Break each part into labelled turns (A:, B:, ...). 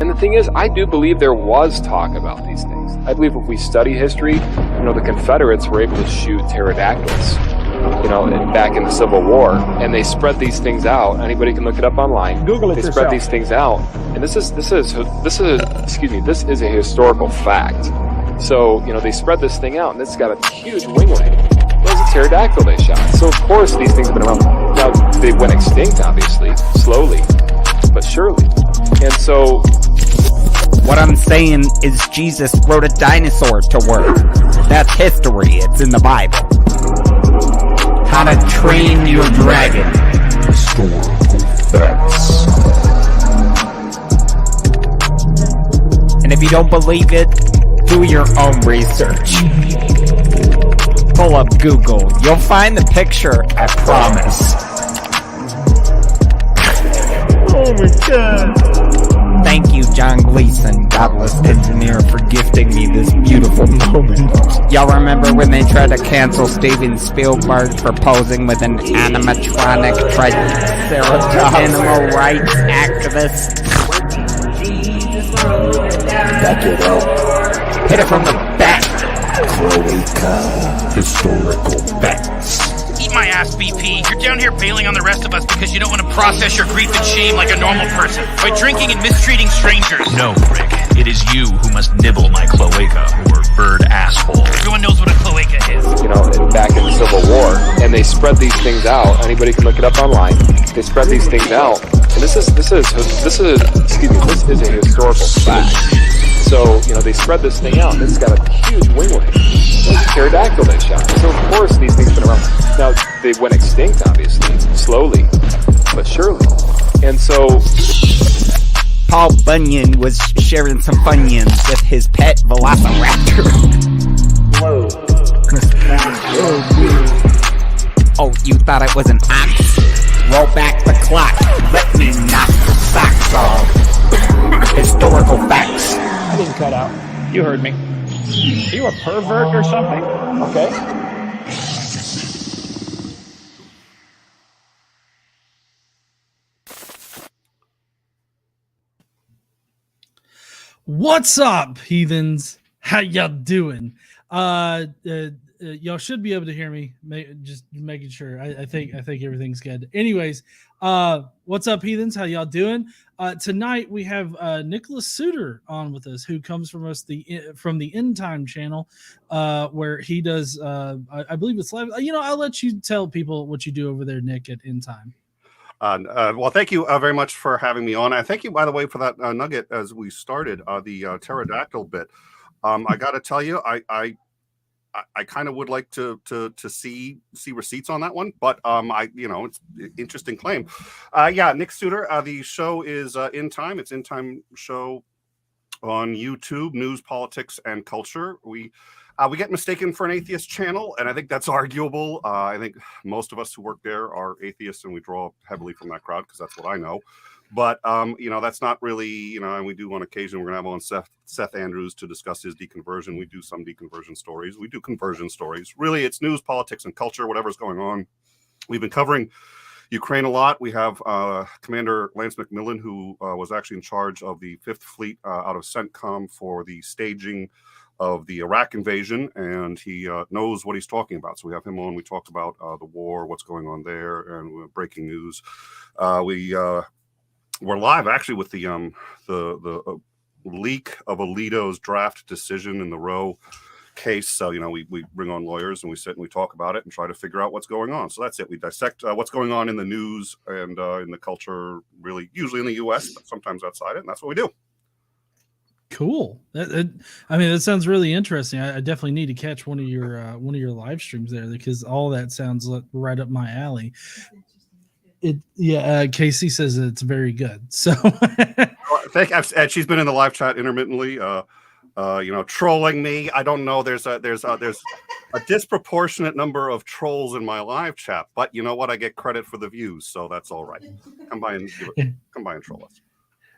A: And the thing is, I do believe there was talk about these things. I believe if we study history, the Confederates were able to shoot pterodactyls, back in the Civil War, and they spread these things out. Anybody can look it up online.
B: Google it yourself.
A: They spread these things out, and this is a historical fact. So, they spread this thing out, and it's got a huge winglet. It was a pterodactyl they shot. So, of course, these things have been around. Now, they went extinct, obviously, slowly, but surely. And so,
C: what I'm saying is Jesus wrote a dinosaur to work. That's history. It's in the Bible. How to Train Your Dragon.
D: Historical facts.
C: And if you don't believe it, do your own research. Pull up Google. You'll find the picture, I promise.
B: Oh my God.
C: Thank you, John Gleason, Godless engineer, for gifting me this beautiful moment. Y'all remember when they tried to cancel Steven Spielberg for posing with an animatronic triceratops animal rights activist?
D: Back it up.
C: Hit it from the back.
D: Cloaca. Historical facts.
E: Eat my ass, BP. You're down here bailing on the rest of us because you don't want to process your grief and shame like a normal person by drinking and mistreating strangers.
F: No, Rick. It is you who must nibble my cloaca, or bird asshole.
E: Everyone knows what a cloaca is.
A: Back in the Civil War, and they spread these things out. Anybody can look it up online. They spread these things out, and this is a historical fact. So, they spread this thing out, and it's got a huge winglet. It was a pterodactyl they shot. So, of course, these things have been around. Now, they went extinct, obviously, slowly, but surely. And so,
C: Paul Bunyan was sharing some Funyuns with his pet velociraptor.
B: Whoa.
C: Oh, you thought it was an ox? Roll back the clock. Let me knock the socks off. Historical facts.
B: I didn't cut out. You heard me. Are you a pervert or something? Okay.
G: What's up, heathens? How y'all doing? Y'all should be able to hear me. Just making sure. I think everything's good. Anyways, what's up, heathens? How y'all doing? Tonight we have Nick Soutter on with us, who comes from from the End Time channel, where he does. I believe it's live. I'll let you tell people what you do over there, Nick, at End Time.
H: Well, thank you very much for having me on. I thank you, by the way, for that nugget as we started the pterodactyl bit. I got to tell you, I kind of would like to see receipts on that one, but it's an interesting claim. Yeah, Nick Soutter. The show is In Time. It's In Time show on YouTube, news, politics, and culture. We get mistaken for an atheist channel, and I think that's arguable. I think most of us who work there are atheists, and we draw heavily from that crowd because that's what I know. But, that's not really, and we do on occasion, we're going to have on Seth Andrews to discuss his deconversion. We do some deconversion stories. We do conversion stories. Really, it's news, politics, and culture, whatever's going on. We've been covering Ukraine a lot. We have Commander Lance McMillan, who was actually in charge of the 5th Fleet out of CENTCOM for the staging of the Iraq invasion, and he knows what he's talking about. So we have him on. We talked about the war, what's going on there, and breaking news. We're live actually with the leak of Alito's draft decision in the Roe case. So, we bring on lawyers and we sit and we talk about it and try to figure out what's going on. So that's it. We dissect what's going on in the news and in the culture, really, usually in the U.S., but sometimes outside it. And that's what we do.
G: Cool. That sounds really interesting. I definitely need to catch one of your live streams there, because all that sounds right up my alley. Casey says it's very good. So
H: she's been in the live chat intermittently, trolling me. I don't know. There's a disproportionate number of trolls in my live chat, but you know what? I get credit for the views, so that's all right. Come by and troll us.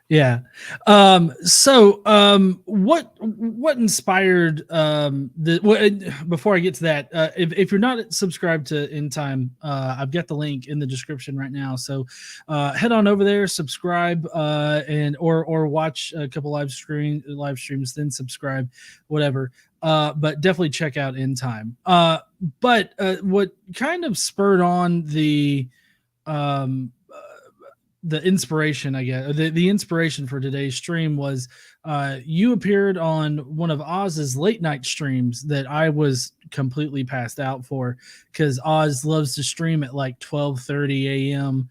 G: Yeah. What inspired before I get to that, if you're not subscribed to End Time, I've got the link in the description right now. So head on over there, subscribe, and or watch a couple live streams, then subscribe, whatever. But definitely check out End Time. But what kind of spurred on the inspiration, I guess, the inspiration for today's stream was you appeared on one of Oz's late night streams that I was completely passed out for, because Oz loves to stream at like 12:30 a.m.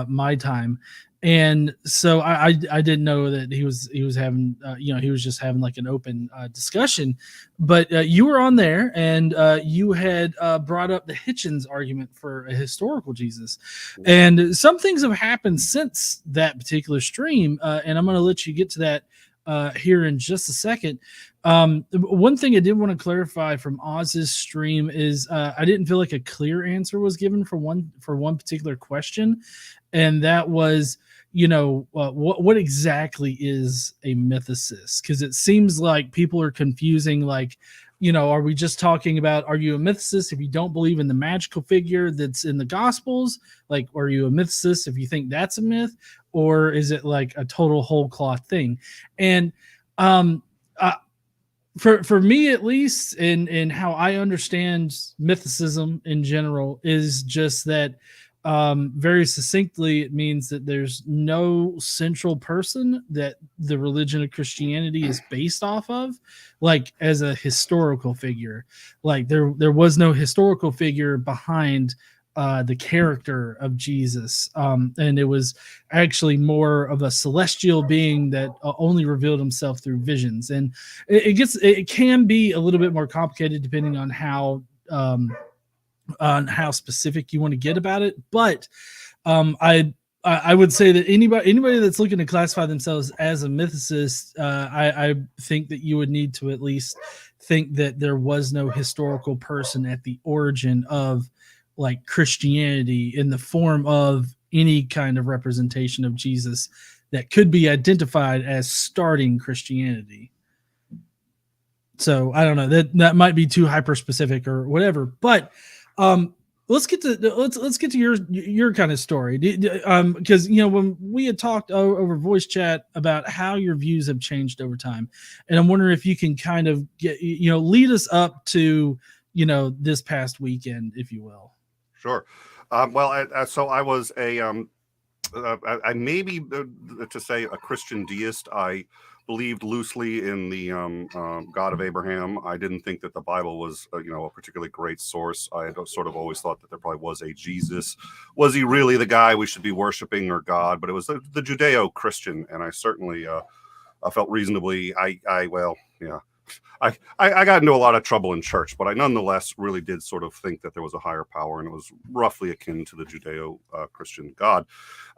G: My time. And so I didn't know that he was having he was just having like an open discussion, but you were on there, and you had brought up the Hitchens argument for a historical Jesus, and some things have happened since that particular stream, and I'm going to let you get to that here in just a second. One thing I did want to clarify from Oz's stream is I didn't feel like a clear answer was given for one particular question, and that was, what exactly is a mythicist? Because it seems like people are confusing, like, are we just talking about, are you a mythicist if you don't believe in the magical figure that's in the Gospels? Like, are you a mythicist if you think that's a myth? Or is it like a total whole cloth thing? And for me, at least, in how I understand mythicism in general, is just that very succinctly, it means that there's no central person that the religion of Christianity is based off of, like as a historical figure. Like there was no historical figure behind the character of Jesus, and it was actually more of a celestial being that only revealed himself through visions. And it can be a little bit more complicated depending on how specific you want to get about it. But I would say that anybody that's looking to classify themselves as a mythicist, I think that you would need to at least think that there was no historical person at the origin of like Christianity in the form of any kind of representation of Jesus that could be identified as starting Christianity. So I don't know, that might be too hyper specific or whatever, but let's get to your kind of story, because when we had talked over voice chat about how your views have changed over time, and I'm wondering if you can kind of lead us up to this past weekend, if you will.
H: Sure. So I was I maybe to say a Christian deist. I believed loosely in the God of Abraham. I didn't think that the Bible was a particularly great source. I had sort of always thought that there probably was a Jesus. Was he really the guy we should be worshiping, or God? But it was the Judeo-Christian, and I certainly I felt reasonably. I got into a lot of trouble in church, but I nonetheless really did sort of think that there was a higher power, and it was roughly akin to the Judeo-Christian God.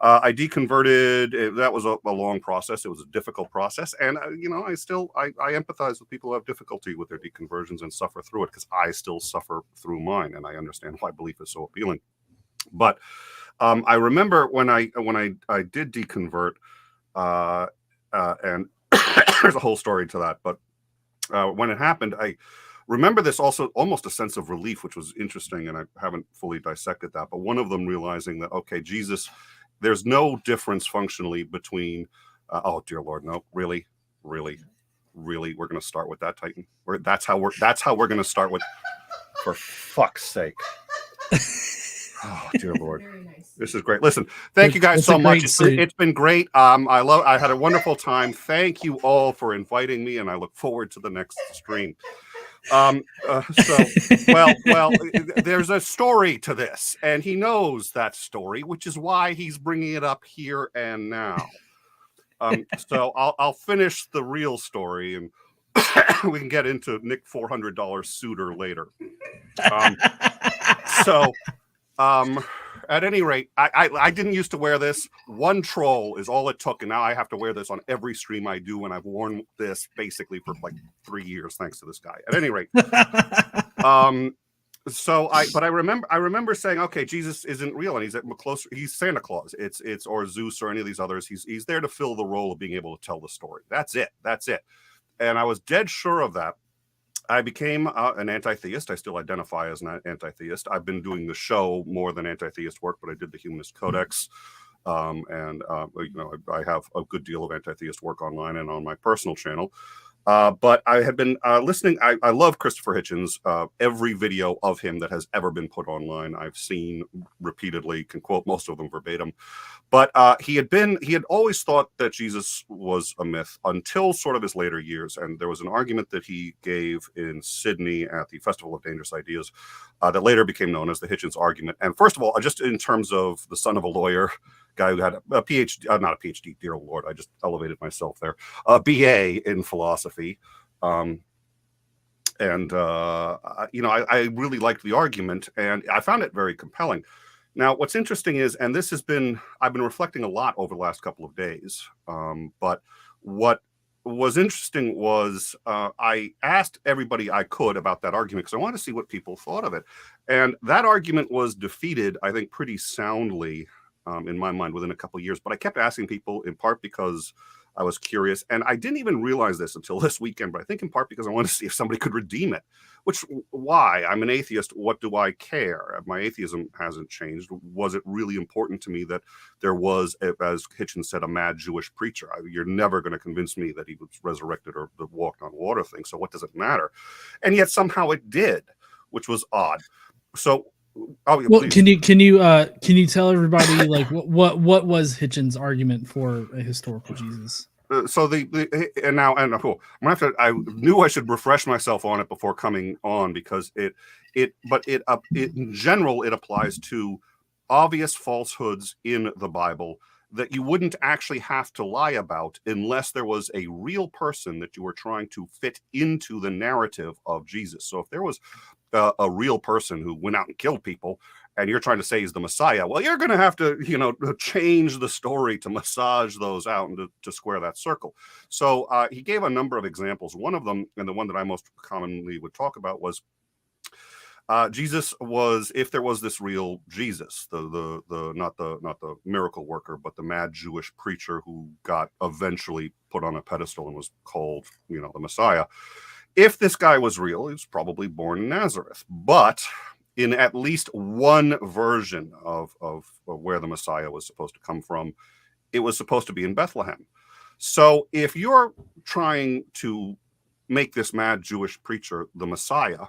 H: I deconverted. That was a long process. It was a difficult process, and I empathize with people who have difficulty with their deconversions and suffer through it, because I still suffer through mine, and I understand why belief is so appealing. But I remember when I did deconvert, and there's a whole story to that, but when it happened, I remember this also almost a sense of relief, which was interesting, and I haven't fully dissected that. But one of them realizing that, okay, Jesus, there's no difference functionally between, oh dear Lord, no, really, we're going to start with that, Titan. That's how we're going to start with, for fuck's sake. Oh dear Lord, this is great. Listen, thank you guys so much. It's been great. I had a wonderful time. Thank you all for inviting me, and I look forward to the next stream. There's a story to this, and he knows that story, which is why he's bringing it up here and now. So I'll finish the real story, and we can get into Nick $400 Suter later. At any rate, I didn't used to wear this. One troll is all it took, and now I have to wear this on every stream I do, and I've worn this basically for like 3 years thanks to this guy. At any rate, So I remember saying, okay, Jesus isn't real, and he's Santa Claus. It's or Zeus or any of these others. He's there to fill the role of being able to tell the story. That's it. And I was dead sure of that. I became an anti-theist. I still identify as an anti-theist. I've been doing the show more than anti-theist work, but I did the Humanist Codex. I have a good deal of anti-theist work online and on my personal channel. But I had been listening. I love Christopher Hitchens. Every video of him that has ever been put online, I've seen repeatedly, can quote most of them verbatim. But he had always thought that Jesus was a myth until sort of his later years. And there was an argument that he gave in Sydney at the Festival of Dangerous Ideas that later became known as the Hitchens argument. And first of all, just in terms of the son of a lawyer, guy who had a PhD, not a PhD, dear Lord, I just elevated myself there, a BA in philosophy. I really liked the argument, and I found it very compelling. Now, what's interesting is, and this has been, I've been reflecting a lot over the last couple of days, but what was interesting was I asked everybody I could about that argument because I wanted to see what people thought of it. And that argument was defeated, I think, pretty soundly in my mind within a couple of years. But I kept asking people in part because I was curious. And I didn't even realize this until this weekend, but I think in part because I wanted to see if somebody could redeem it. Why? I'm an atheist. What do I care? My atheism hasn't changed. Was it really important to me that there was, as Hitchens said, a mad Jewish preacher? You're never going to convince me that he was resurrected or the walked on water thing. So what does it matter? And yet somehow it did, which was odd. So,
G: can you tell everybody like what was Hitchens' argument for a historical Jesus?
H: I knew I should refresh myself on it before coming on because it in general it applies to obvious falsehoods in the Bible that you wouldn't actually have to lie about unless there was a real person that you were trying to fit into the narrative of Jesus. So if there was a real person who went out and killed people and you're trying to say he's the Messiah, well, you're going to have to, change the story to massage those out and to square that circle. So he gave a number of examples. One of them, and the one that I most commonly would talk about, was Jesus was, if there was this real Jesus, the not the miracle worker, but the mad Jewish preacher who got eventually put on a pedestal and was called, the Messiah. If this guy was real, he was probably born in Nazareth, but in at least one version of where the Messiah was supposed to come from, it was supposed to be in Bethlehem. So if you're trying to make this mad Jewish preacher the Messiah,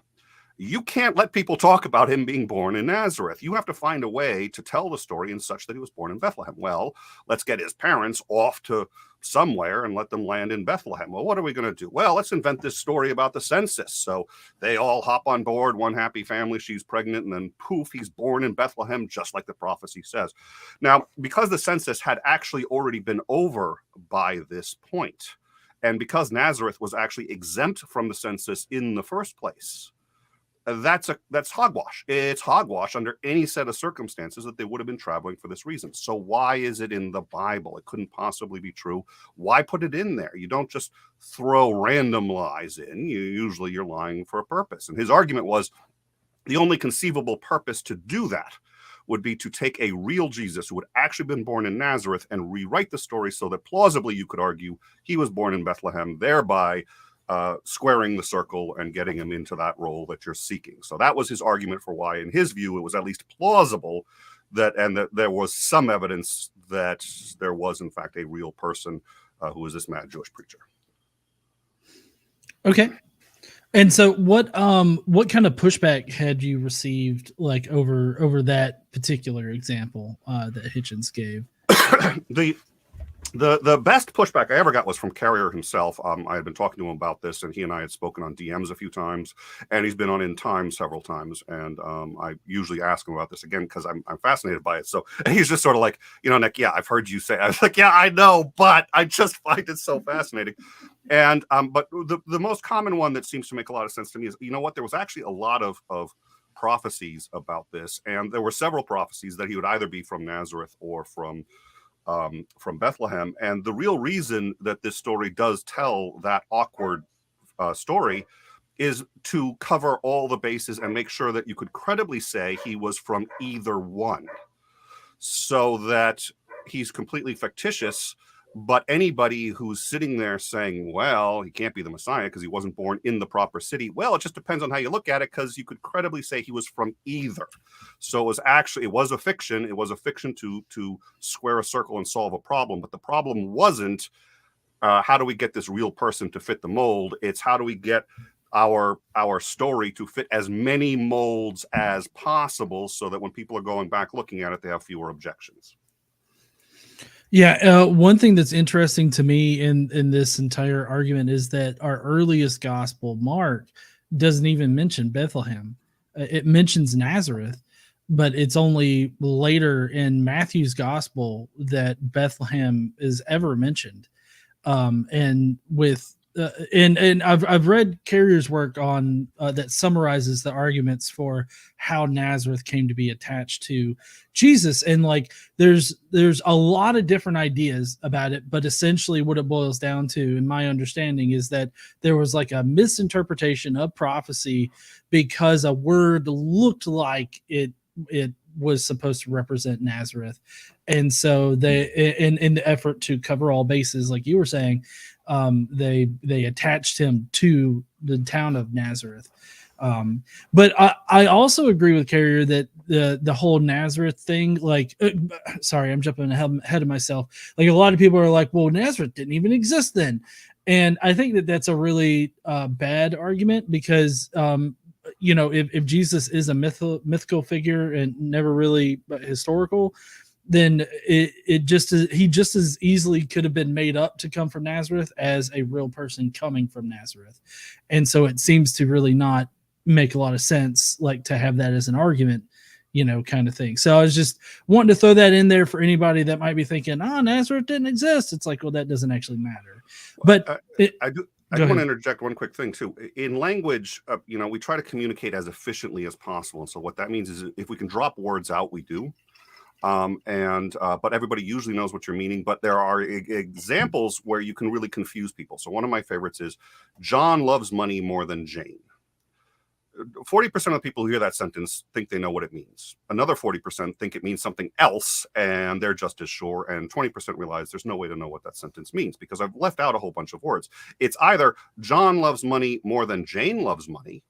H: you can't let people talk about him being born in Nazareth. You have to find a way to tell the story in such that he was born in Bethlehem. Well, let's get his parents off to somewhere and let them land in Bethlehem. Well, what are we going to do? Well, let's invent this story about the census. So they all hop on board, one happy family, she's pregnant, and then poof, he's born in Bethlehem, just like the prophecy says. Now, because the census had actually already been over by this point, and because Nazareth was actually exempt from the census in the first place, that's hogwash. It's hogwash under any set of circumstances that they would have been traveling for this reason. So why is it in the Bible? It couldn't possibly be true. Why put it in there? You don't just throw random lies in. Usually you're lying for a purpose. And his argument was the only conceivable purpose to do that would be to take a real Jesus who had actually been born in Nazareth and rewrite the story so that plausibly you could argue he was born in Bethlehem, thereby squaring the circle and getting him into that role that you're seeking. So that was his argument for why, in his view, it was at least plausible that there was some evidence that there was, in fact, a real person who was this mad Jewish preacher.
G: Okay. And so what kind of pushback had you received like over that particular example that Hitchens gave?
H: The best pushback I ever got was from Carrier himself. I had been talking to him about this, and he and I had spoken on DMs a few times, and he's been on In Time several times. And I usually ask him about this again because I'm fascinated by it. So he's just sort of like, Nick, yeah, I've heard you say. I was like, yeah, I know, but I just find it so fascinating. And but the most common one that seems to make a lot of sense to me is, what? There was actually a lot of prophecies about this, and there were several prophecies that he would either be from Nazareth or from Bethlehem. And the real reason that this story does tell that awkward story is to cover all the bases and make sure that you could credibly say he was from either one, so that he's completely fictitious. But anybody who's sitting there saying, well, he can't be the Messiah because he wasn't born in the proper city. Well, it just depends on how you look at it, because you could credibly say he was from either. So it was a fiction. It was a fiction to square a circle and solve a problem. But the problem wasn't how do we get this real person to fit the mold? It's how do we get our story to fit as many molds as possible, so that when people are going back looking at it, they have fewer objections.
G: Yeah, one thing that's interesting to me in this entire argument is that our earliest gospel, Mark, doesn't even mention Bethlehem. It mentions Nazareth, but it's only later in Matthew's gospel that Bethlehem is ever mentioned. And I've read Carrier's work on that summarizes the arguments for how Nazareth came to be attached to Jesus, and like there's a lot of different ideas about it, but essentially what it boils down to, in my understanding, is that there was like a misinterpretation of prophecy because a word looked like it was supposed to represent Nazareth, and so they, in the effort to cover all bases, like you were saying, they attached him to the town of Nazareth. But I also agree with Carrier that the whole Nazareth thing, like, sorry, I'm jumping ahead of myself. Like, a lot of people are like, well, Nazareth didn't even exist then. And I think that that's a really bad argument, because, if Jesus is a mythical figure and never really historical, then he just as easily could have been made up to come from Nazareth as a real person coming from Nazareth. And so it seems to really not make a lot of sense, like, to have that as an argument, kind of thing. So I was just wanting to throw that in there for anybody that might be thinking, Nazareth didn't exist. It's like, well, that doesn't actually matter. But
H: I do want to interject one quick thing too. In language, we try to communicate as efficiently as possible. And so what that means is, if we can drop words out, we do. But everybody usually knows what you're meaning. But there are examples where you can really confuse people. So one of my favorites is, John loves money more than Jane. 40% of the people who hear that sentence think they know what it means. Another 40% think it means something else, and they're just as sure. And 20% realize there's no way to know what that sentence means, because I've left out a whole bunch of words. It's either John loves money more than Jane loves money,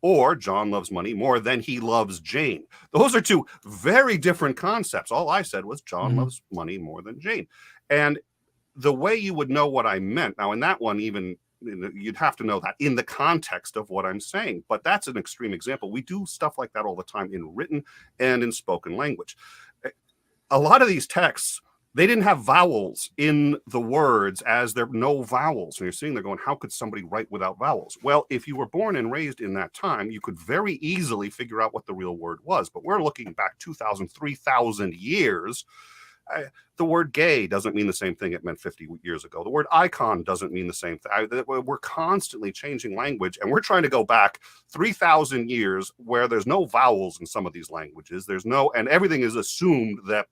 H: or John loves money more than he loves Jane. Those are two very different concepts. All I said was John loves money more than Jane. And the way you would know what I meant, now in that one, even you'd have to know that in the context of what I'm saying. But that's an extreme example. We do stuff like that all the time in written and in spoken language. A lot of these texts, they didn't have vowels in the words, as there are no vowels. And you're sitting there going, how could somebody write without vowels? Well, if you were born and raised in that time, you could very easily figure out what the real word was. But we're looking back 2,000, 3,000 years. The word gay doesn't mean the same thing it meant 50 years ago. The word icon doesn't mean the same thing. We're constantly changing language, and we're trying to go back 3,000 years where there's no vowels in some of these languages. And everything is assumed that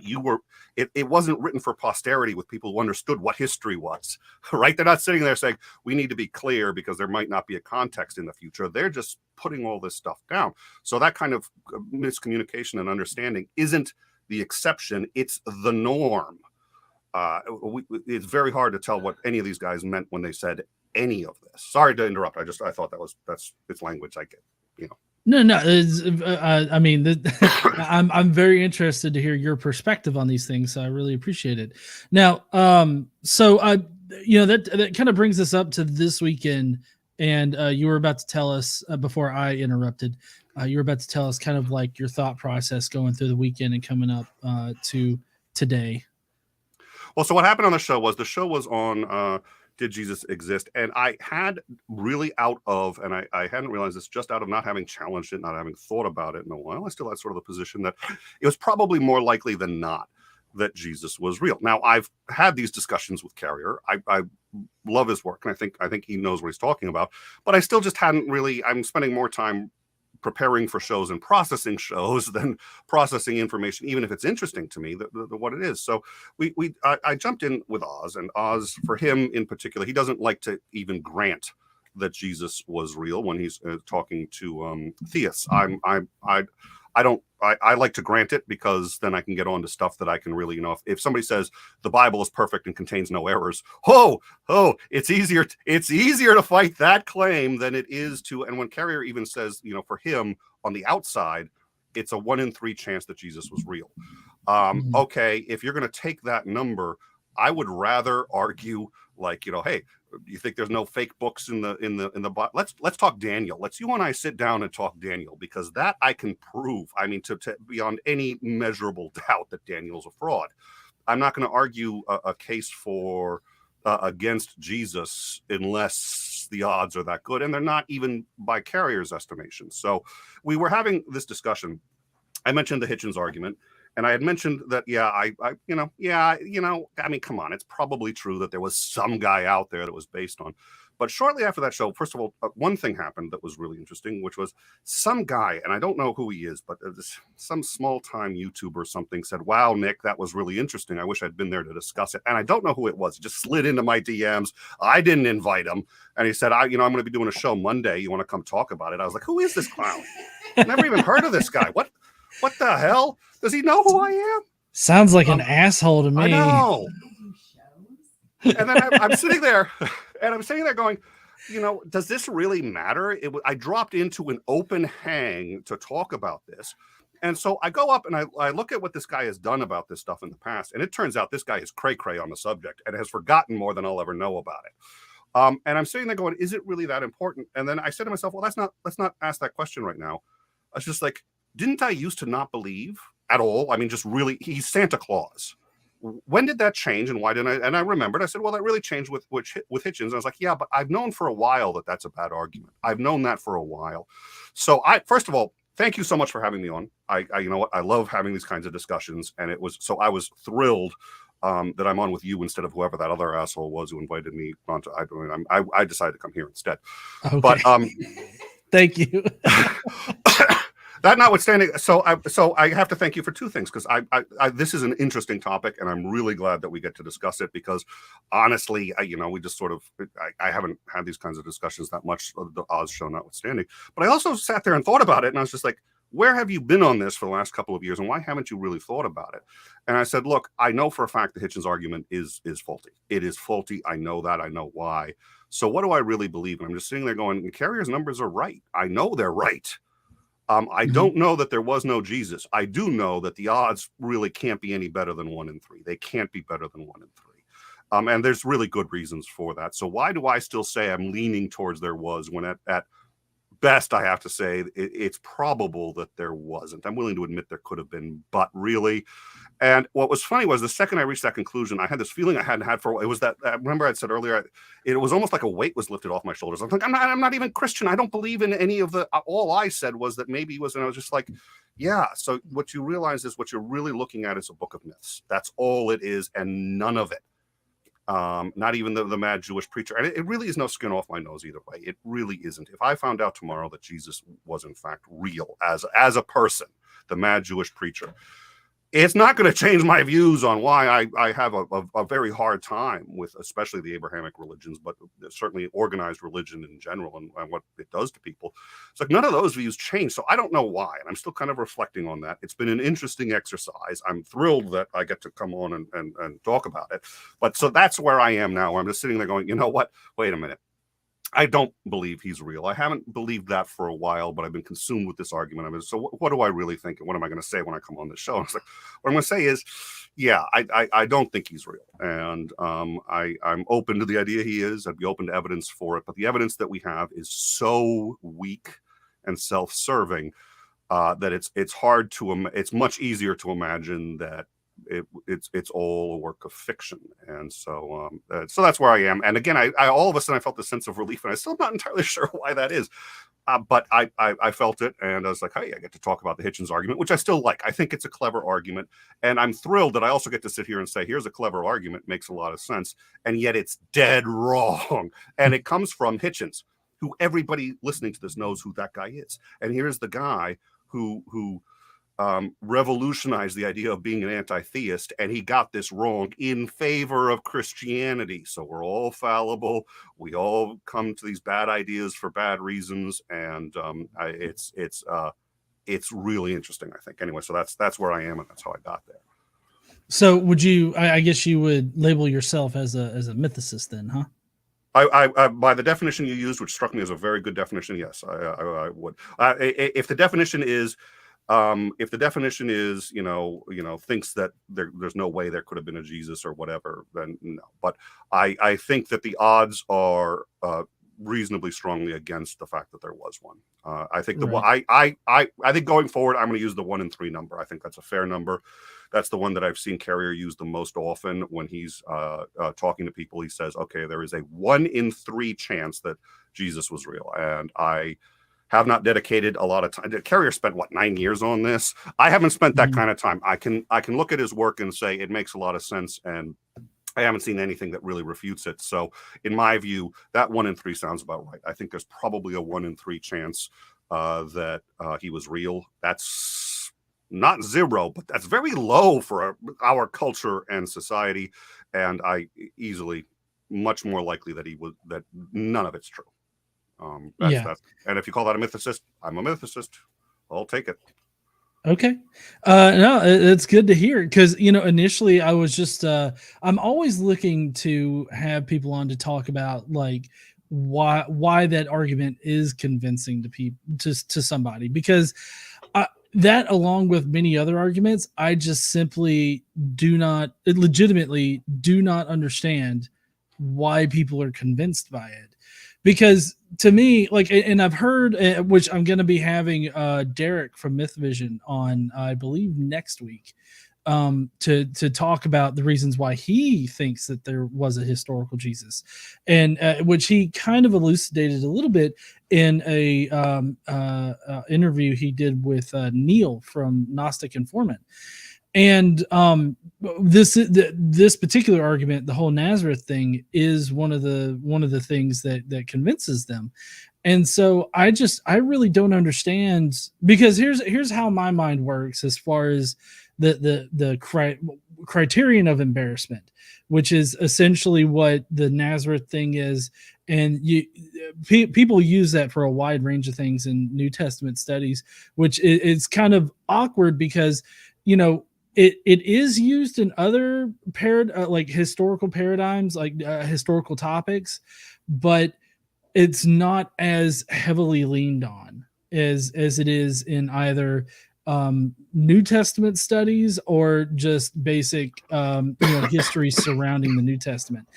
H: it wasn't written for posterity with people who understood what history was, right? They're not sitting there saying, we need to be clear because there might not be a context in the future. They're just putting all this stuff down. So that kind of miscommunication and understanding isn't the exception, it's the norm. It's very hard to tell what any of these guys meant when they said any of this. Sorry to interrupt. I thought it's language I get,
G: No. I mean, I'm very interested to hear your perspective on these things. So I really appreciate it. Now, that kind of brings us up to this weekend, and you were about to tell us before I interrupted. You were about to tell us kind of like your thought process going through the weekend and coming up to today.
H: Well, so what happened on the show was on Did Jesus Exist? And I had really and I hadn't realized this, just out of not having challenged it, not having thought about it in a while, I still had sort of the position that it was probably more likely than not that Jesus was real. Now, I've had these discussions with Carrier. I love his work, and I think he knows what he's talking about, but I still just hadn't really, I'm spending more time preparing for shows and processing shows than processing information, even if it's interesting to me, what it is. So I jumped in with Oz, and Oz, for him in particular, he doesn't like to even grant that Jesus was real when he's talking to theists. I like to grant it, because then I can get on to stuff that I can really, if somebody says the Bible is perfect and contains no errors, it's easier to fight that claim than it is to, and when Carrier even says, for him on the outside, it's a 1 in 3 chance that Jesus was real. Okay, if you're going to take that number, I would rather argue hey, you think there's no fake books in the let's talk Daniel. Let's you and I sit down and talk Daniel, because that I can prove. I mean, to beyond any measurable doubt that Daniel's a fraud. I'm not going to argue a case for against Jesus unless the odds are that good, and they're not even by Carrier's estimation. So we were having this discussion. I mentioned the Hitchens argument. And I had mentioned that, I mean, come on, it's probably true that there was some guy out there that was based on. But shortly after that show, first of all, one thing happened that was really interesting, which was some guy, and I don't know who he is, but some small-time YouTuber or something said, wow, Nick, that was really interesting. I wish I'd been there to discuss it. And I don't know who it was. He just slid into my DMs. I didn't invite him. And he said, I'm going to be doing a show Monday. You want to come talk about it? I was like, who is this clown? Never even heard of this guy. What the hell? Does he know who I am?
G: Sounds like an asshole to me.
H: I know. And then I'm sitting there, going, does this really matter? I dropped into an open hang to talk about this. And so I go up and I look at what this guy has done about this stuff in the past. And it turns out this guy is cray-cray on the subject and has forgotten more than I'll ever know about it. And I'm sitting there going, is it really that important? And then I said to myself, well, let's not ask that question right now. I was just like, didn't I used to not believe at all? I mean, just really, he's Santa Claus. When did that change, and why didn't I? And I remembered, I said, well, that really changed with Hitchens. And I was like, yeah, but I've known for a while that that's a bad argument. I've known that for a while. So first of all, thank you so much for having me on. I you know what? I love having these kinds of discussions. And I was thrilled that I'm on with you instead of whoever that other asshole was who invited me onto. I decided to come here instead.
G: Okay.
H: But
G: thank you.
H: That notwithstanding, so I have to thank you for two things, because I this is an interesting topic, and I'm really glad that we get to discuss it, because honestly, we just sort of, I haven't had these kinds of discussions that much, the Oz show notwithstanding. But I also sat there and thought about it, and I was just like, where have you been on this for the last couple of years, and why haven't you really thought about it? And I said, look, I know for a fact the Hitchens argument is faulty. It is faulty. I know that. I know why. So what do I really believe? And I'm just sitting there going, Carrier's numbers are right. I know they're right. I don't know that there was no Jesus. I do know that the odds really can't be any better than 1 in 3. They can't be better than 1 in 3. And there's really good reasons for that. So why do I still say I'm leaning towards there was, when at best, I have to say it's probable that there wasn't. I'm willing to admit there could have been, but really. And what was funny was the second I reached that conclusion, I had this feeling I hadn't had for, it was that, I remember I said earlier, it was almost like a weight was lifted off my shoulders. I'm like, I'm not even Christian. I don't believe in any of the, all I said was that maybe he was, and I was just like, yeah. So what you realize is what you're really looking at is a book of myths. That's all it is, and none of it. Not even the mad Jewish preacher. And it really is no skin off my nose either way. It really isn't. If I found out tomorrow that Jesus was in fact real as a person, the mad Jewish preacher, it's not going to change my views on why I have a very hard time with especially the Abrahamic religions, but certainly organized religion in general and what it does to people. It's like none of those views change. So I don't know why. And I'm still kind of reflecting on that. It's been an interesting exercise. I'm thrilled that I get to come on and talk about it. But so that's where I am now, where I'm just sitting there going, you know what? Wait a minute. I don't believe he's real. I haven't believed that for a while, but I've been consumed with this argument. I mean, so what do I really think? And what am I going to say when I come on this show? And it's like, what I'm going to say is, yeah, I don't think he's real. And I'm open to the idea he is. I'd be open to evidence for it. But the evidence that we have is so weak and self-serving that it's hard to, it's much easier to imagine that it's all a work of fiction. And so that's where I am. And again, I all of a sudden I felt this sense of relief, and I'm still not entirely sure why that is. But I felt it, and I was like, hey, I get to talk about the Hitchens argument, which I still like. I think it's a clever argument, and I'm thrilled that I also get to sit here and say, here's a clever argument, makes a lot of sense, and yet it's dead wrong. And it comes from Hitchens, who everybody listening to this knows who that guy is. And here's the guy who revolutionized the idea of being an anti-theist, and he got this wrong in favor of Christianity. So we're all fallible. We all come to these bad ideas for bad reasons, and it's really interesting, I think. Anyway, so that's where I am, and that's how I got there.
G: So would you? I guess you would label yourself as a mythicist, then, huh?
H: I by the definition you used, which struck me as a very good definition, yes, I would. If the definition is, thinks that there's no way there could have been a Jesus or whatever, then no. But I think that the odds are reasonably strongly against the fact that there was one. I think I think going forward, I'm going to use the 1 in 3 number. I think that's a fair number. That's the one that I've seen Carrier use the most often when he's talking to people. He says, okay, there is a 1 in 3 chance that Jesus was real. And I have not dedicated a lot of time. Carrier spent 9 years on this. I haven't spent that kind of time. I can look at his work and say it makes a lot of sense, and I haven't seen anything that really refutes it. So in my view, that 1 in 3 sounds about right. I think there's probably a 1 in 3 chance that he was real. That's not 0, but that's very low for our culture and society. And I easily much more likely that that none of it's true. That's, and if you call that a mythicist, I'm a mythicist. I'll take it.
G: Okay. No, it's good to hear, because, initially I was just, I'm always looking to have people on to talk about like why that argument is convincing to people, to somebody, because that, along with many other arguments, I just simply legitimately do not understand why people are convinced by it. Because to me, like, and I've heard, which I'm going to be having Derek from MythVision on, I believe, next week, to talk about the reasons why he thinks that there was a historical Jesus, and which he kind of elucidated a little bit in a interview he did with Neil from Gnostic Informant. And this particular argument, the whole Nazareth thing, is one of the things that convinces them. And so I really don't understand, because here's how my mind works as far as the criterion of embarrassment, which is essentially what the Nazareth thing is. And people use that for a wide range of things in New Testament studies, which is kind of awkward because, it is used in other like historical paradigms, like historical topics, but it's not as heavily leaned on as it is in either New Testament studies or just basic history surrounding the New Testament.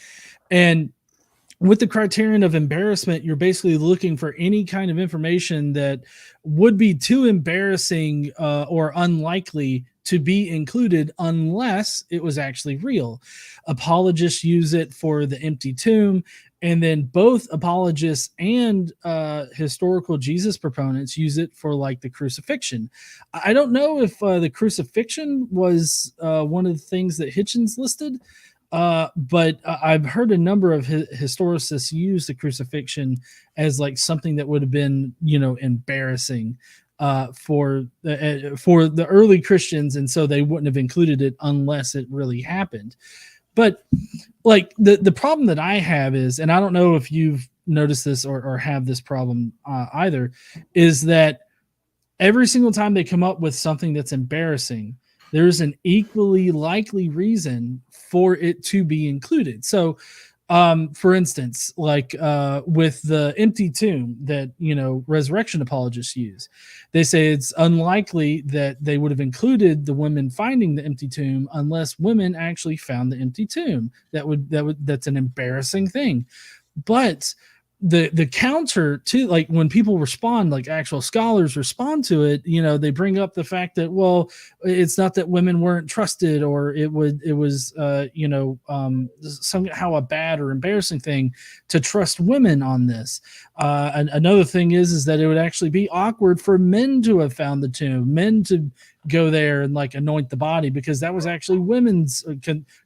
G: And with the criterion of embarrassment, you're basically looking for any kind of information that would be too embarrassing or unlikely to be included unless it was actually real. Apologists use it for the empty tomb, and then both apologists and historical Jesus proponents use it for like the crucifixion. I don't know if the crucifixion was one of the things that Hitchens listed, but I've heard a number of historicists use the crucifixion as like something that would have been, embarrassing for the early Christians, and so they wouldn't have included it unless it really happened. But like the problem that I have is, and I don't know if you've noticed this or have this problem either, is that every single time they come up with something that's embarrassing, there's an equally likely reason for it to be included. So, for instance, like with the empty tomb that, resurrection apologists use, they say it's unlikely that they would have included the women finding the empty tomb unless women actually found the empty tomb. That's an embarrassing thing. But the counter to, like, when people respond, like actual scholars respond to it, they bring up the fact that, well, it's not that women weren't trusted, or it was somehow a bad or embarrassing thing to trust women on this. And another thing is that it would actually be awkward for men to have found the tomb, men to go there and like anoint the body, because that was actually women's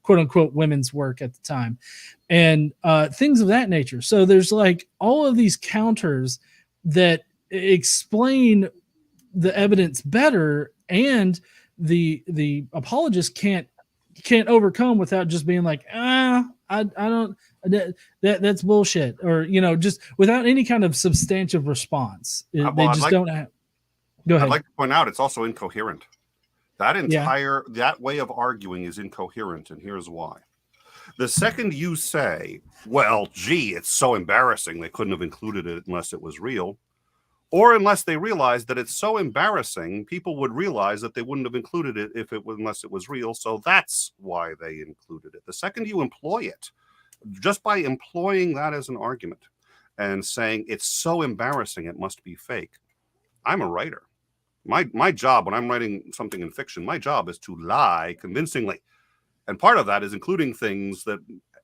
G: quote unquote women's work at the time, and things of that nature. So there's like all of these counters that explain the evidence better, and the apologist can't overcome without just being like, I don't, that's bullshit, or just without any kind of substantive response. They just don't have. Go ahead.
H: I'd like to point out it's also incoherent. That way of arguing is incoherent, and here's why. The second you say, well, gee, it's so embarrassing they couldn't have included it unless it was real, or unless they realized that it's so embarrassing, people would realize that they wouldn't have included it unless it was real, so that's why they included it. The second you employ it, just by employing that as an argument and saying it's so embarrassing it must be fake, I'm a writer. My job when I'm writing something in fiction, my job is to lie convincingly. And part of that is including things that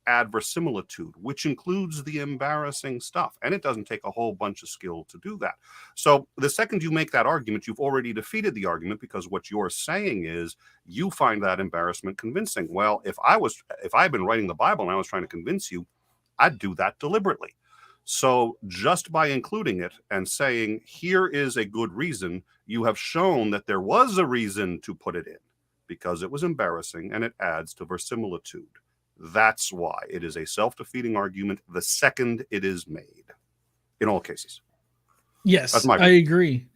H: add verisimilitude, which includes the embarrassing stuff. And it doesn't take a whole bunch of skill to do that. So the second you make that argument, you've already defeated the argument, because what you're saying is you find that embarrassment convincing. Well, if I'd been writing the Bible and I was trying to convince you, I'd do that deliberately. So just by including it and saying, here is a good reason, you have shown that there was a reason to put it in, because it was embarrassing and it adds to verisimilitude. That's why it is a self-defeating argument the second it is made, in all cases.
G: Yes, I agree.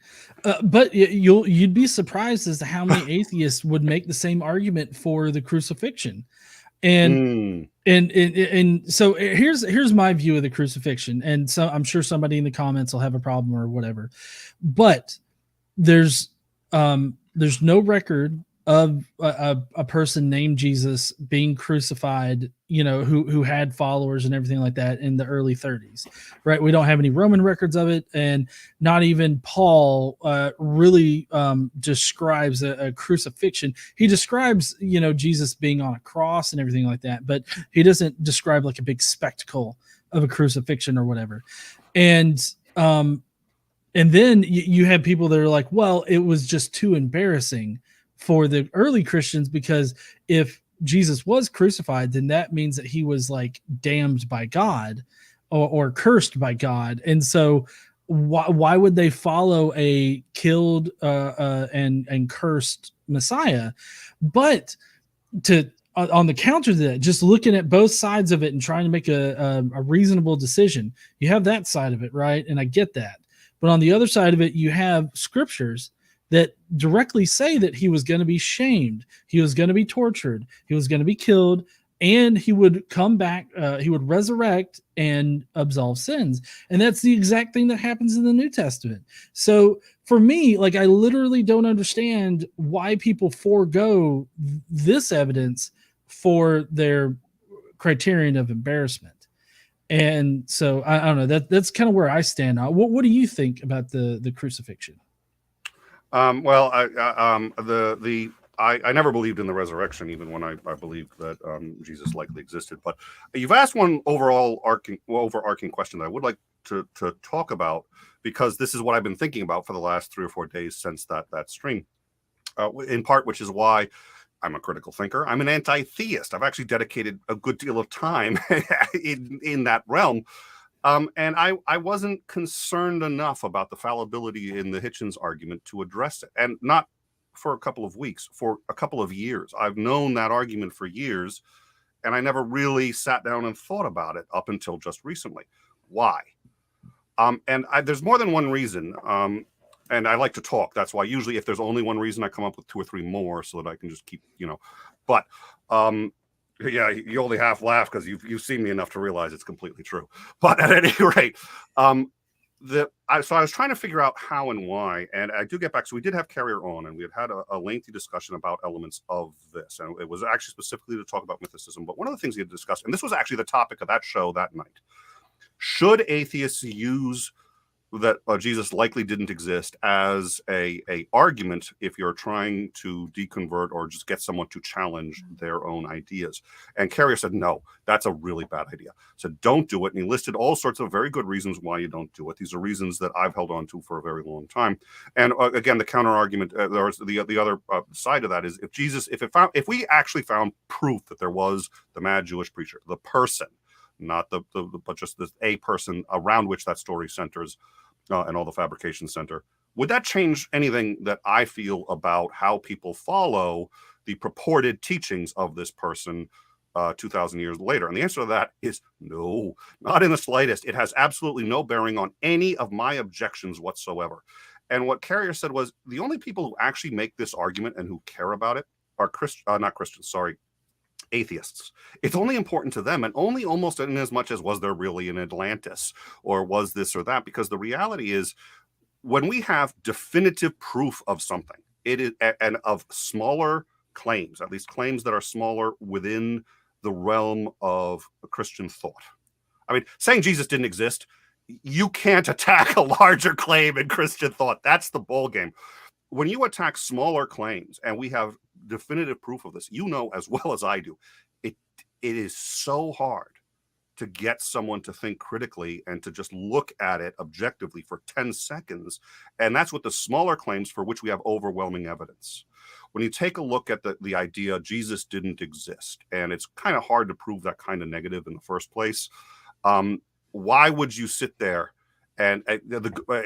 G: But you'd be surprised as to how many atheists would make the same argument for the crucifixion. And so here's my view of the crucifixion, and so I'm sure somebody in the comments will have a problem or whatever, but there's no record of a person named Jesus being crucified, who had followers and everything like that in the early 30s, right? We don't have any Roman records of it, and not even Paul really describes a crucifixion. He describes, Jesus being on a cross and everything like that, but he doesn't describe like a big spectacle of a crucifixion or whatever. And then you have people that are like, well, it was just too embarrassing for the early Christians, because if Jesus was crucified, then that means that he was like damned by God or cursed by God. And so why would they follow a killed and cursed Messiah? But on the counter to that, just looking at both sides of it and trying to make a reasonable decision, you have that side of it, right? And I get that. But on the other side of it, you have scriptures that directly say that he was going to be shamed, he was going to be tortured, he was going to be killed, and he would come back, he would resurrect and absolve sins. And that's the exact thing that happens in the New Testament. So for me, like, I literally don't understand why people forego this evidence for their criterion of embarrassment. And so I don't know, that's kind of where I stand on. What do you think about the crucifixion?
H: I never believed in the resurrection, even when I believed that Jesus likely existed. But you've asked one overarching question that I would like to talk about, because this is what I've been thinking about for the last 3 or 4 days since that stream, in part, which is why I'm a critical thinker. I'm an anti-theist. I've actually dedicated a good deal of time in that realm. And I wasn't concerned enough about the fallibility in the Hitchens argument to address it. And not for a couple of weeks, for a couple of years. I've known that argument for years, and I never really sat down and thought about it up until just recently. Why? There's more than one reason. And I like to talk. That's why usually if there's only one reason, I come up with 2 or 3 more so that I can just keep, But yeah, you only half laugh because you've seen me enough to realize it's completely true. But at any rate, so I was trying to figure out how and why, and I do get back. So we did have Carrier on, and we had a lengthy discussion about elements of this, and it was actually specifically to talk about mythicism. But one of the things we had discussed, and this was actually the topic of that show that night: should atheists use that Jesus likely didn't exist as a argument if you're trying to deconvert or just get someone to challenge their own ideas? And Carrier said, no, that's a really bad idea. So don't do it. And he listed all sorts of very good reasons why you don't do it. These are reasons that I've held on to for a very long time. And again, the counter argument, there's the other side of that is if we actually found proof that there was the mad Jewish preacher, the person, not but just a person around which that story centers, and all the fabrications center, would that change anything that I feel about how people follow the purported teachings of this person 2,000 years later? And the answer to that is no, not in the slightest. It has absolutely no bearing on any of my objections whatsoever. And what Carrier said was the only people who actually make this argument and who care about it are not Christians, sorry, atheists. It's only important to them, and only almost in as much as was there really an Atlantis or was this or that, because the reality is when we have definitive proof of something, it is, and of smaller claims, at least claims that are smaller within the realm of Christian thought. I mean, saying Jesus didn't exist, you can't attack a larger claim in Christian thought. That's the ball game. When you attack smaller claims, and we have definitive proof of this, you know as well as I do, it is so hard to get someone to think critically and to just look at it objectively for 10 seconds. And that's with the smaller claims for which we have overwhelming evidence. When you take a look at the idea Jesus didn't exist, and it's kind of hard to prove that kind of negative in the first place, why would you sit there and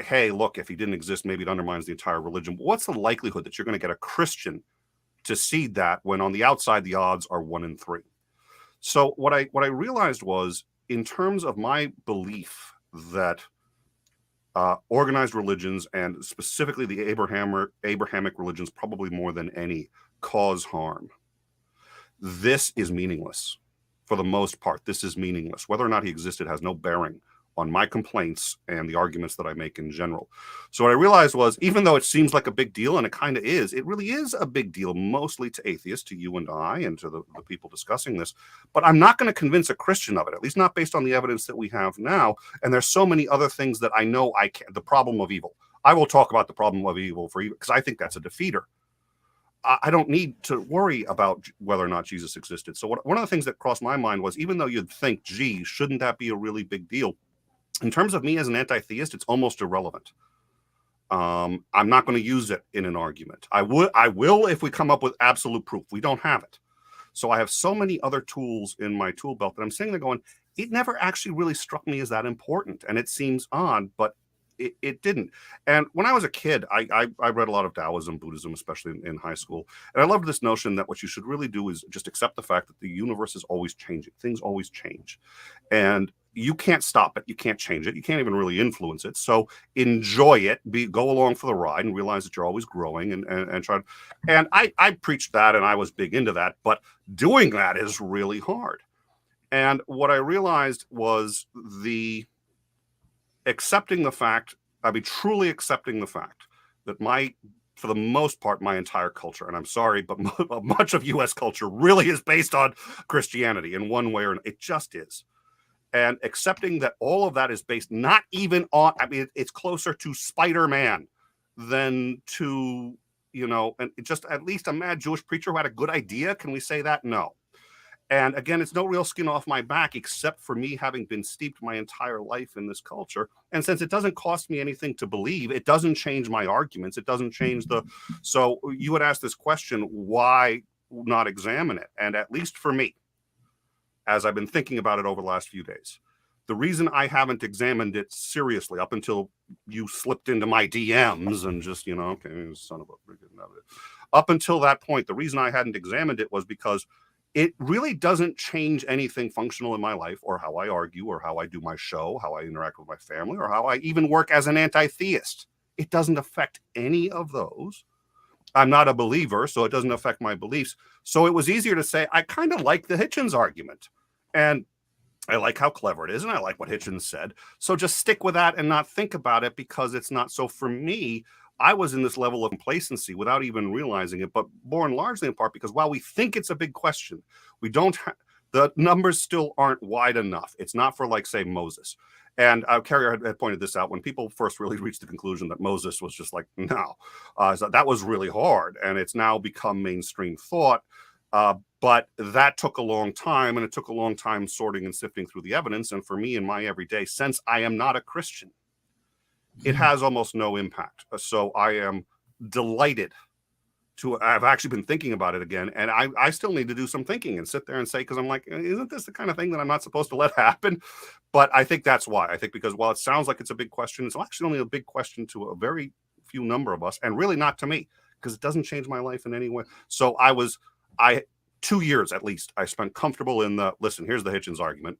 H: hey, look, if he didn't exist, maybe it undermines the entire religion. What's the likelihood that you're going to get a Christian to see that when on the outside the odds are 1 in 3? So what I realized was, in terms of my belief that organized religions, and specifically the Abrahamic religions, probably more than any, cause harm, this is meaningless. For the most part, this is meaningless. Whether or not he existed has no bearing on my complaints and the arguments that I make in general. So what I realized was, even though it seems like a big deal, and it kind of is, it really is a big deal, mostly to atheists, to you and I, and to the people discussing this. But I'm not going to convince a Christian of it, at least not based on the evidence that we have now. And there's so many other things that I know I can't. The problem of evil. I will talk about the problem of evil for evil, because I think that's a defeater. I don't need to worry about whether or not Jesus existed. So one of the things that crossed my mind was, even though you'd think, gee, shouldn't that be a really big deal? In terms of me as an anti-theist, it's almost irrelevant. I'm not going to use it in an argument. I will if we come up with absolute proof. We don't have it. So I have so many other tools in my tool belt that I'm sitting there going, it never actually really struck me as that important. And it seems odd, but it didn't. And when I was a kid, I read a lot of Taoism, Buddhism, especially in high school. And I loved this notion that what you should really do is just accept the fact that the universe is always changing. Things always change. And you can't stop it. You can't change it. You can't even really influence it. So enjoy it. Go along for the ride and realize that you're always growing and try. And I preached that, and I was big into that. But doing that is really hard. And what I realized was accepting the fact, truly accepting the fact that for the most part, my entire culture, and I'm sorry, but much of U.S. culture really is based on Christianity in one way or another. It just is. And accepting that all of that is based not even on, it's closer to Spider-Man than to, and just at least a mad Jewish preacher who had a good idea. Can we say that? No. And again, it's no real skin off my back, except for me having been steeped my entire life in this culture. And since it doesn't cost me anything to believe, it doesn't change my arguments. It doesn't change so you would ask this question, why not examine it? And at least for me, as I've been thinking about it over the last few days, the reason I haven't examined it seriously up until you slipped into my DMs and just, okay, son of a freaking, up until that point, the reason I hadn't examined it was because it really doesn't change anything functional in my life, or how I argue, or how I do my show, how I interact with my family, or how I even work as an anti-theist. It doesn't affect any of those. I'm not a believer, so it doesn't affect my beliefs. So it was easier to say, I kind of like the Hitchens argument. And I like how clever it is, and I like what Hitchens said. So just stick with that and not think about it, because it's not. So for me, I was in this level of complacency without even realizing it, but born largely in part because while we think it's a big question, we don't the numbers still aren't wide enough. It's not for, like, say, Moses. And Carrier had pointed this out when people first really reached the conclusion that Moses was just like, no. So that was really hard, and it's now become mainstream thought. But that took a long time, and it took a long time sorting and sifting through the evidence. And for me, in my everyday, since I am not a Christian, it has almost no impact. So I am delighted I've actually been thinking about it again, and I still need to do some thinking and sit there and say, because I'm like, isn't this the kind of thing that I'm not supposed to let happen? But I think that's why. I think because while it sounds like it's a big question, it's actually only a big question to a very few number of us, and really not to me, because it doesn't change my life in any way. So 2 years at least, I spent comfortable in the, listen, here's the Hitchens argument.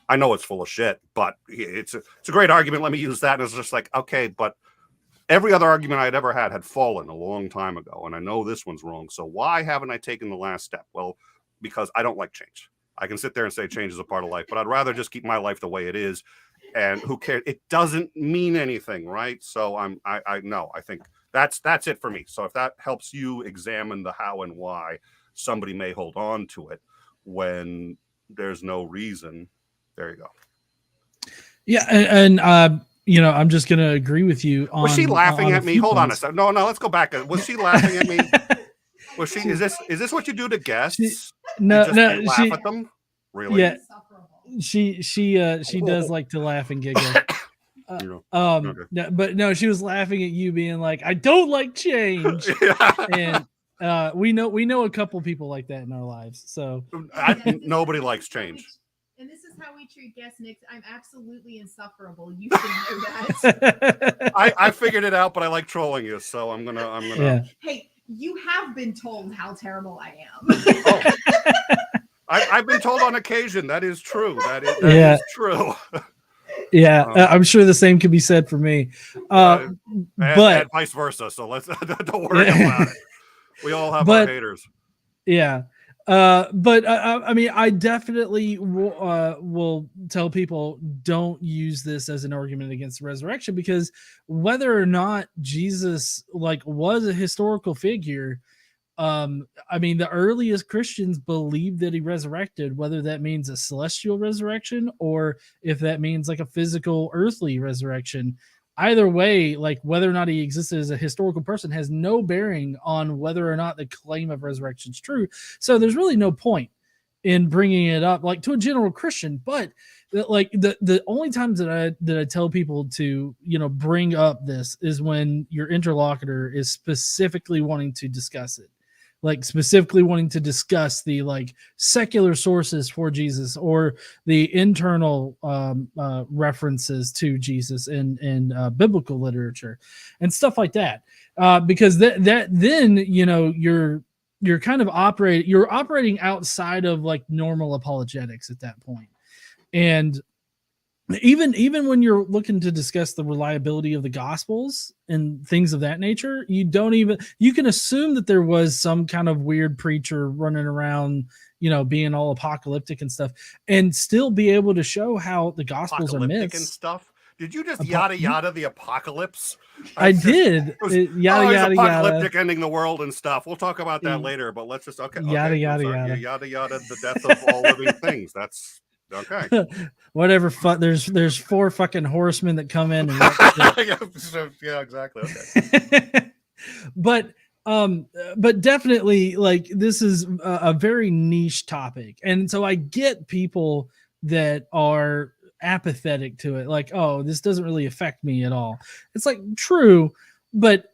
H: I know it's full of shit, but it's a great argument. Let me use that. And it's just like, okay, but every other argument I had ever had fallen a long time ago. And I know this one's wrong. So why haven't I taken the last step? Well, because I don't like change. I can sit there and say change is a part of life, but I'd rather just keep my life the way it is. And who cares? It doesn't mean anything, right? So I think that's it for me. So if that helps you examine the how and why somebody may hold on to it when there's no reason, there you go.
G: Yeah, and I'm just gonna agree with you.
H: Was she laughing at me? Hold on a second. No, let's go back. Was she laughing at me? Was she? Is this what you do to guests?
G: No,
H: laugh at them. Really?
G: Yeah, she does like to laugh and giggle. Okay. No, but no, she was laughing at you being like, I don't like change. And we know a couple people like that in our lives. So
H: nobody likes change.
I: And this is how we treat guests, Nick. I'm absolutely insufferable. You should know that.
H: I figured it out, but I like trolling you, so I'm gonna.
G: Yeah.
I: Hey, you have been told how terrible I am.
H: Oh. I've been told on occasion. That is true. That is true.
G: Yeah, I'm sure the same could be said for me.
H: And vice versa. So let's don't worry about it. We all have our haters.
G: Yeah. But I mean, I definitely will tell people don't use this as an argument against the resurrection, because whether or not Jesus was a historical figure, I mean, the earliest Christians believed that he resurrected, whether that means a celestial resurrection or if that means like a physical earthly resurrection. Either way, whether or not he existed as a historical person has no bearing on whether or not the claim of resurrection is true. So there's really no point in bringing it up to a general Christian. But the only times that I tell people to, bring up this is when your interlocutor is specifically wanting to discuss it. Specifically wanting to discuss the secular sources for Jesus or the internal references to Jesus in biblical literature and stuff like that. Because then you're kind of operating outside of normal apologetics at that point. And even when you're looking to discuss the reliability of the Gospels and things of that nature, you can assume that there was some kind of weird preacher running around, being all apocalyptic and stuff, and still be able to show how the Gospels are myths
H: and stuff. Did you just yada the apocalypse?
G: I did. Yada
H: apocalyptic ending the world and stuff. We'll talk about that later, but let's just yada the death of all living things. That's okay.
G: Whatever. There's 4 fucking horsemen that come in.
H: Yeah, exactly. Okay.
G: But definitely, this is a very niche topic, and so I get people that are apathetic to it. Oh, this doesn't really affect me at all. It's true, but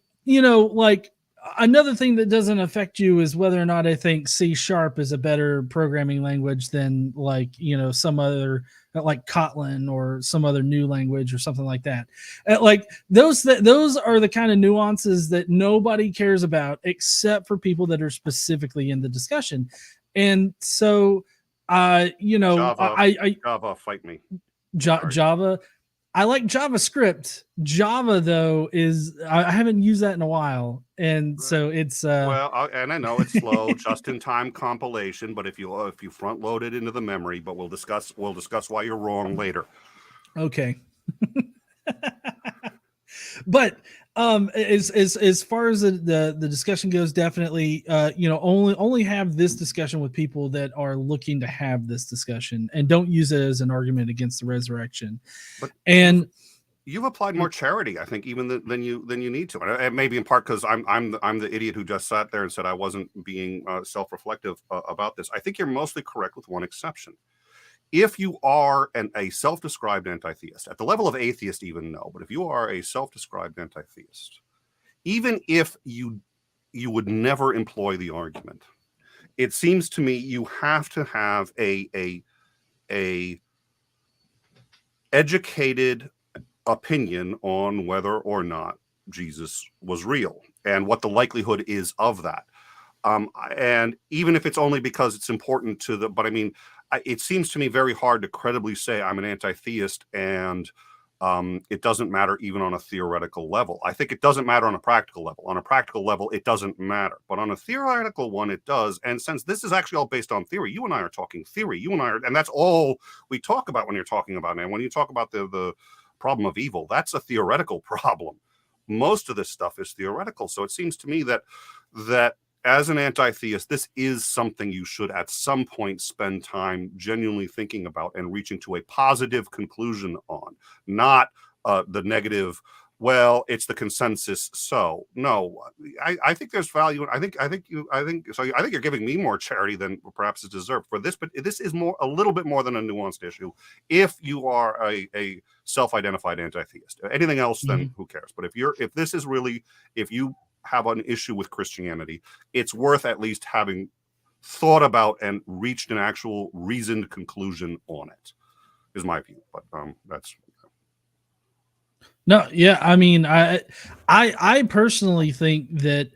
G: another thing that doesn't affect you is whether or not I think C# is a better programming language than some other Kotlin or some other new language or something like that. Those are the kind of nuances that nobody cares about except for people that are specifically in the discussion. And so,
H: Java, fight me.
G: Java. I like JavaScript. Java, though, I haven't used that in a while, and so it's
H: and I know it's slow, just-in-time compilation. But if you front load it into the memory, but we'll discuss why you're wrong later.
G: Okay. But as far as the discussion goes, definitely only have this discussion with people that are looking to have this discussion, and don't use it as an argument against the resurrection.
H: But
G: and
H: you've applied more charity, I think, even than you need to, and maybe in part because I'm the idiot who just sat there and said I wasn't being self-reflective about this. I think you're mostly correct with one exception. If you are a self-described anti-theist, at the level of atheist even, no, but if you are a self-described anti-theist, even if you would never employ the argument, it seems to me you have to have a educated opinion on whether or not Jesus was real and what the likelihood is of that. And even if it's only because it's important to but I mean, it seems to me very hard to credibly say I'm an anti-theist and it doesn't matter even on a theoretical level. I think it doesn't matter on a practical level. On a practical level, it doesn't matter. But on a theoretical one, it does. And since this is actually all based on theory, you and I are talking theory. And that's all we talk about when you're talking about it. And when you talk about the problem of evil, that's a theoretical problem. Most of this stuff is theoretical. So it seems to me that as an anti-theist, this is something you should at some point spend time genuinely thinking about and reaching to a positive conclusion on, not the negative, well, it's the consensus. So no, I think there's value. I think you're giving me more charity than perhaps is deserved for this, but this is a little bit more than a nuanced issue. If you are a self-identified anti-theist, anything else, then who cares? But if you have an issue with Christianity, it's worth at least having thought about and reached an actual reasoned conclusion on it, is my view. But that's
G: no, yeah. I mean, I personally think that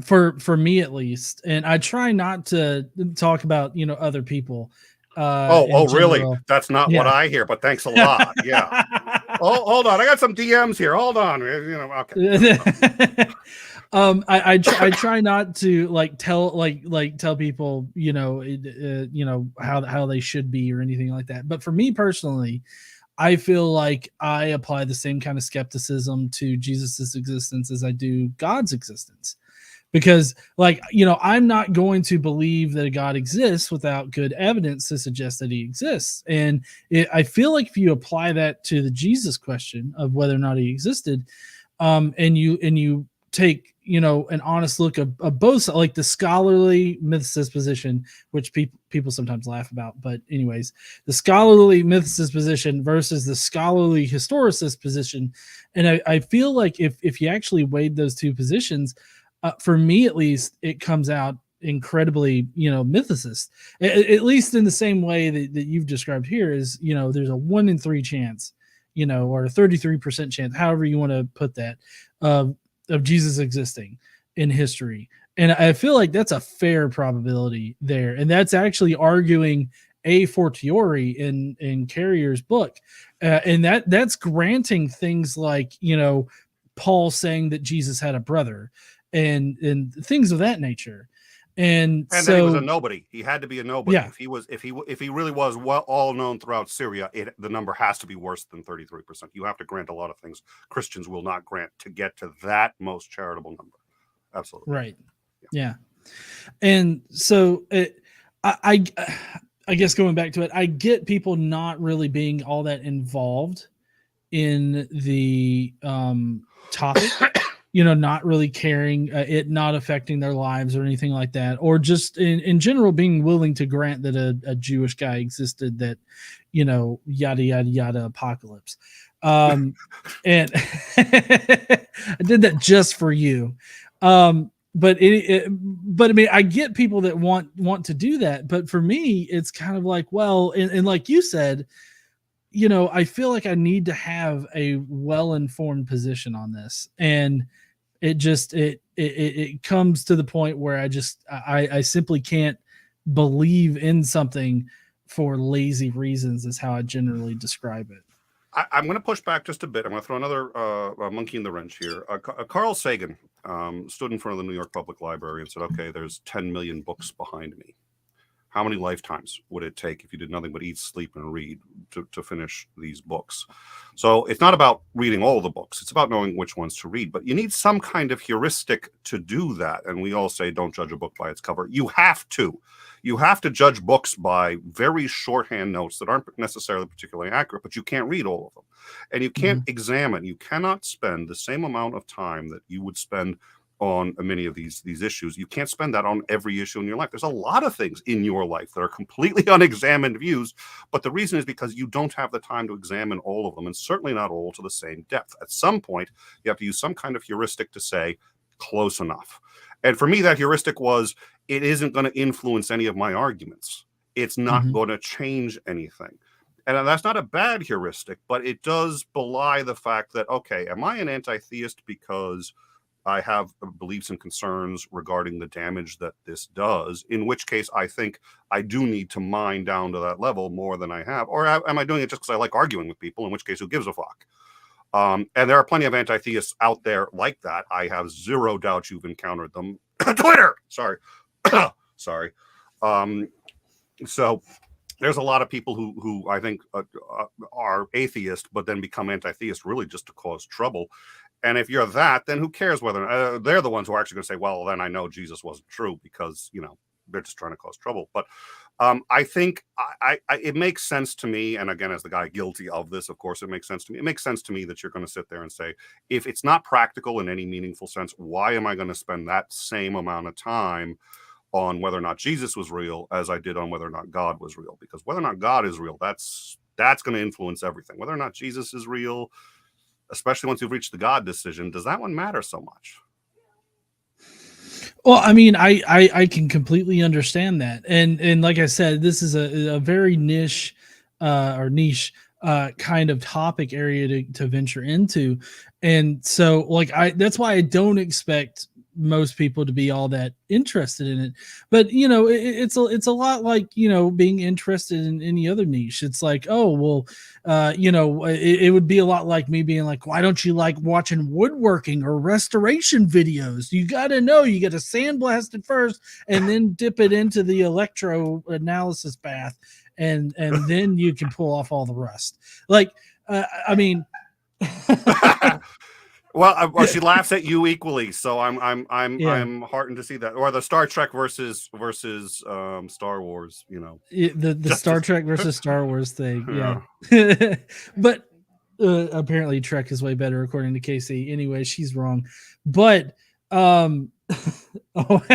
G: for me at least, and I try not to talk about other people.
H: Really? That's not what I hear. But thanks a lot. Yeah. Oh, hold on. I got some DMs here. Hold on. Okay.
G: I try not to tell people how they should be or anything like that. But for me personally, I feel like I apply the same kind of skepticism to Jesus's existence as I do God's existence. Because, I'm not going to believe that a God exists without good evidence to suggest that he exists. And I feel like if you apply that to the Jesus question of whether or not he existed, and you take, an honest look of both, like the scholarly mythicist position, which people sometimes laugh about. But anyways, the scholarly mythicist position versus the scholarly historicist position. And I feel like if you actually weighed those two positions, for me, at least, it comes out incredibly, mythicist, at least in the same way that you've described here is, there's a 1 in 3 chance, or a 33% chance, however you want to put that, of Jesus existing in history. And I feel like that's a fair probability there. And that's actually arguing a fortiori in Carrier's book. And that's granting things like, Paul saying that Jesus had a brother, and things of that nature, and so
H: then he was a nobody. He had to be a nobody.
G: Yeah.
H: If he really was all known throughout Syria, the number has to be worse than 33%. You have to grant a lot of things Christians will not grant to get to that most charitable number. Absolutely
G: right. Yeah. And so I guess going back to it, I get people not really being all that involved in the topic. Not really caring, it not affecting their lives or anything like that, or just in general being willing to grant that a Jewish guy existed, that, yada, yada, yada, apocalypse. And I did that just for you. But I mean, I get people that want to do that. But for me, it's kind of like, well, and like you said, I feel like I need to have a well-informed position on this. And it comes to the point where I simply can't believe in something for lazy reasons is how I generally describe it.
H: I'm going to push back just a bit. I'm going to throw another monkey in the wrench here. Carl Sagan stood in front of the New York Public Library and said, okay, there's 10 million books behind me. How many lifetimes would it take if you did nothing but eat, sleep, and read to finish these books? So it's not about reading all the books. It's about knowing which ones to read. But you need some kind of heuristic to do that. And we all say, don't judge a book by its cover. You have to. You have to judge books by very shorthand notes that aren't necessarily particularly accurate, but you can't read all of them. And you can't examine. You cannot spend the same amount of time that you would spend on many of these issues. You can't spend that on every issue in your life. There's a lot of things in your life that are completely unexamined views, but the reason is because you don't have the time to examine all of them, and certainly not all to the same depth. At some point, you have to use some kind of heuristic to say, close enough. And for me, that heuristic was, it isn't going to influence any of my arguments. It's not going to change anything. And that's not a bad heuristic, but it does belie the fact that, okay, am I an anti-theist because I have beliefs and concerns regarding the damage that this does, in which case I think I do need to mine down to that level more than I have. Or am I doing it just because I like arguing with people, in which case who gives a fuck? And there are plenty of anti-theists out there like that. I have zero doubt you've encountered them. Twitter! Sorry. Sorry. So there's a lot of people who I think are atheist, but then become anti-theist really just to cause trouble. And if you're that, then who cares whether they're the ones who are actually going to say, well, then I know Jesus wasn't true because, they're just trying to cause trouble. But I think it makes sense to me. And again, as the guy guilty of this, of course, it makes sense to me. It makes sense to me that you're going to sit there and say, if it's not practical in any meaningful sense, why am I going to spend that same amount of time on whether or not Jesus was real as I did on whether or not God was real? Because whether or not God is real, that's going to influence everything. Whether or not Jesus is real, especially once you've reached the God decision, does that one matter so much?
G: Well, I mean, I can completely understand that. And like I said, this is a very niche kind of topic area to venture into. And so that's why I don't expect most people to be all that interested in it. But it's a lot like being interested in any other niche. It's like, oh well, it would be a lot like me being like, why don't you like watching woodworking or restoration videos? You got to sandblast it first and then dip it into the electro analysis bath, and then you can pull off all the rust. I mean.
H: Well, she laughs at you equally, so I'm heartened to see that. Or the Star Trek versus Star Wars,
G: the Star Trek versus Star Wars thing, yeah. But apparently Trek is way better according to Casey. Anyway, she's wrong. But I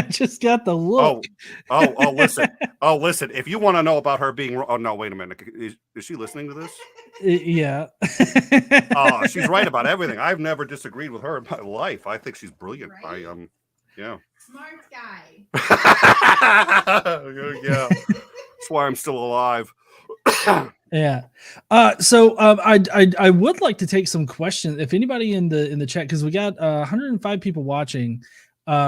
G: just got the look.
H: Listen. If you want to know about her being wrong, no, wait a minute. Is she listening to this?
G: Yeah.
H: She's right about everything. I've never disagreed with her in my life. I think she's brilliant.
I: Right?
H: Yeah.
I: Smart guy.
H: Yeah. That's why I'm still alive.
G: Yeah. So I would like to take some questions. If anybody in the chat, because we got 105 people watching,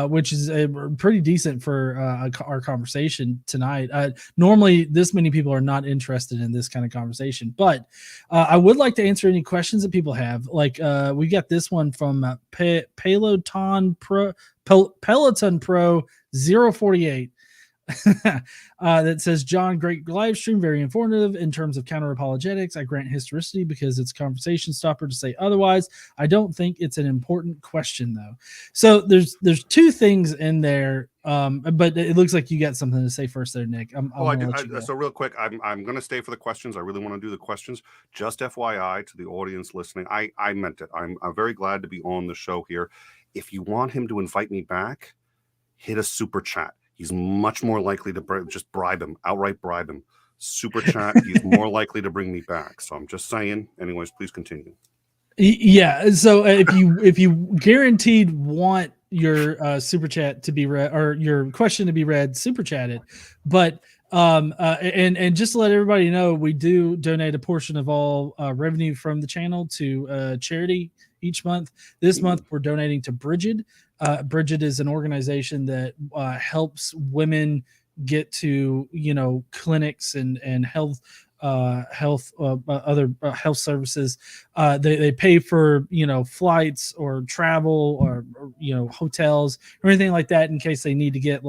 G: which is pretty decent for our conversation tonight. Normally, this many people are not interested in this kind of conversation, but I would like to answer any questions that people have. We got this one from Peloton Pro 048. That says, John, great live stream, very informative in terms of counter apologetics. I grant historicity because it's a conversation stopper to say otherwise. I don't think it's an important question though. So there's two things in there, but it looks like you got something to say first there, Nick.
H: I do. So real quick, I'm going to stay for the questions. I really want to do the questions. Just FYI to the audience listening, I meant it. I'm very glad to be on the show here. If you want him to invite me back, hit a super chat. He's much more likely to just bribe him, outright bribe him. Super chat, he's more likely to bring me back. So I'm just saying. Anyways, please continue.
G: Yeah. So if you guaranteed want your super chat to be read or your question to be read, super chat it. But and just to let everybody know, we do donate a portion of all revenue from the channel to charity each month. This month we're donating to Bridget. Bridget is an organization that helps women get to clinics and health other health services. They pay for flights or travel or hotels or anything like that in case they need to get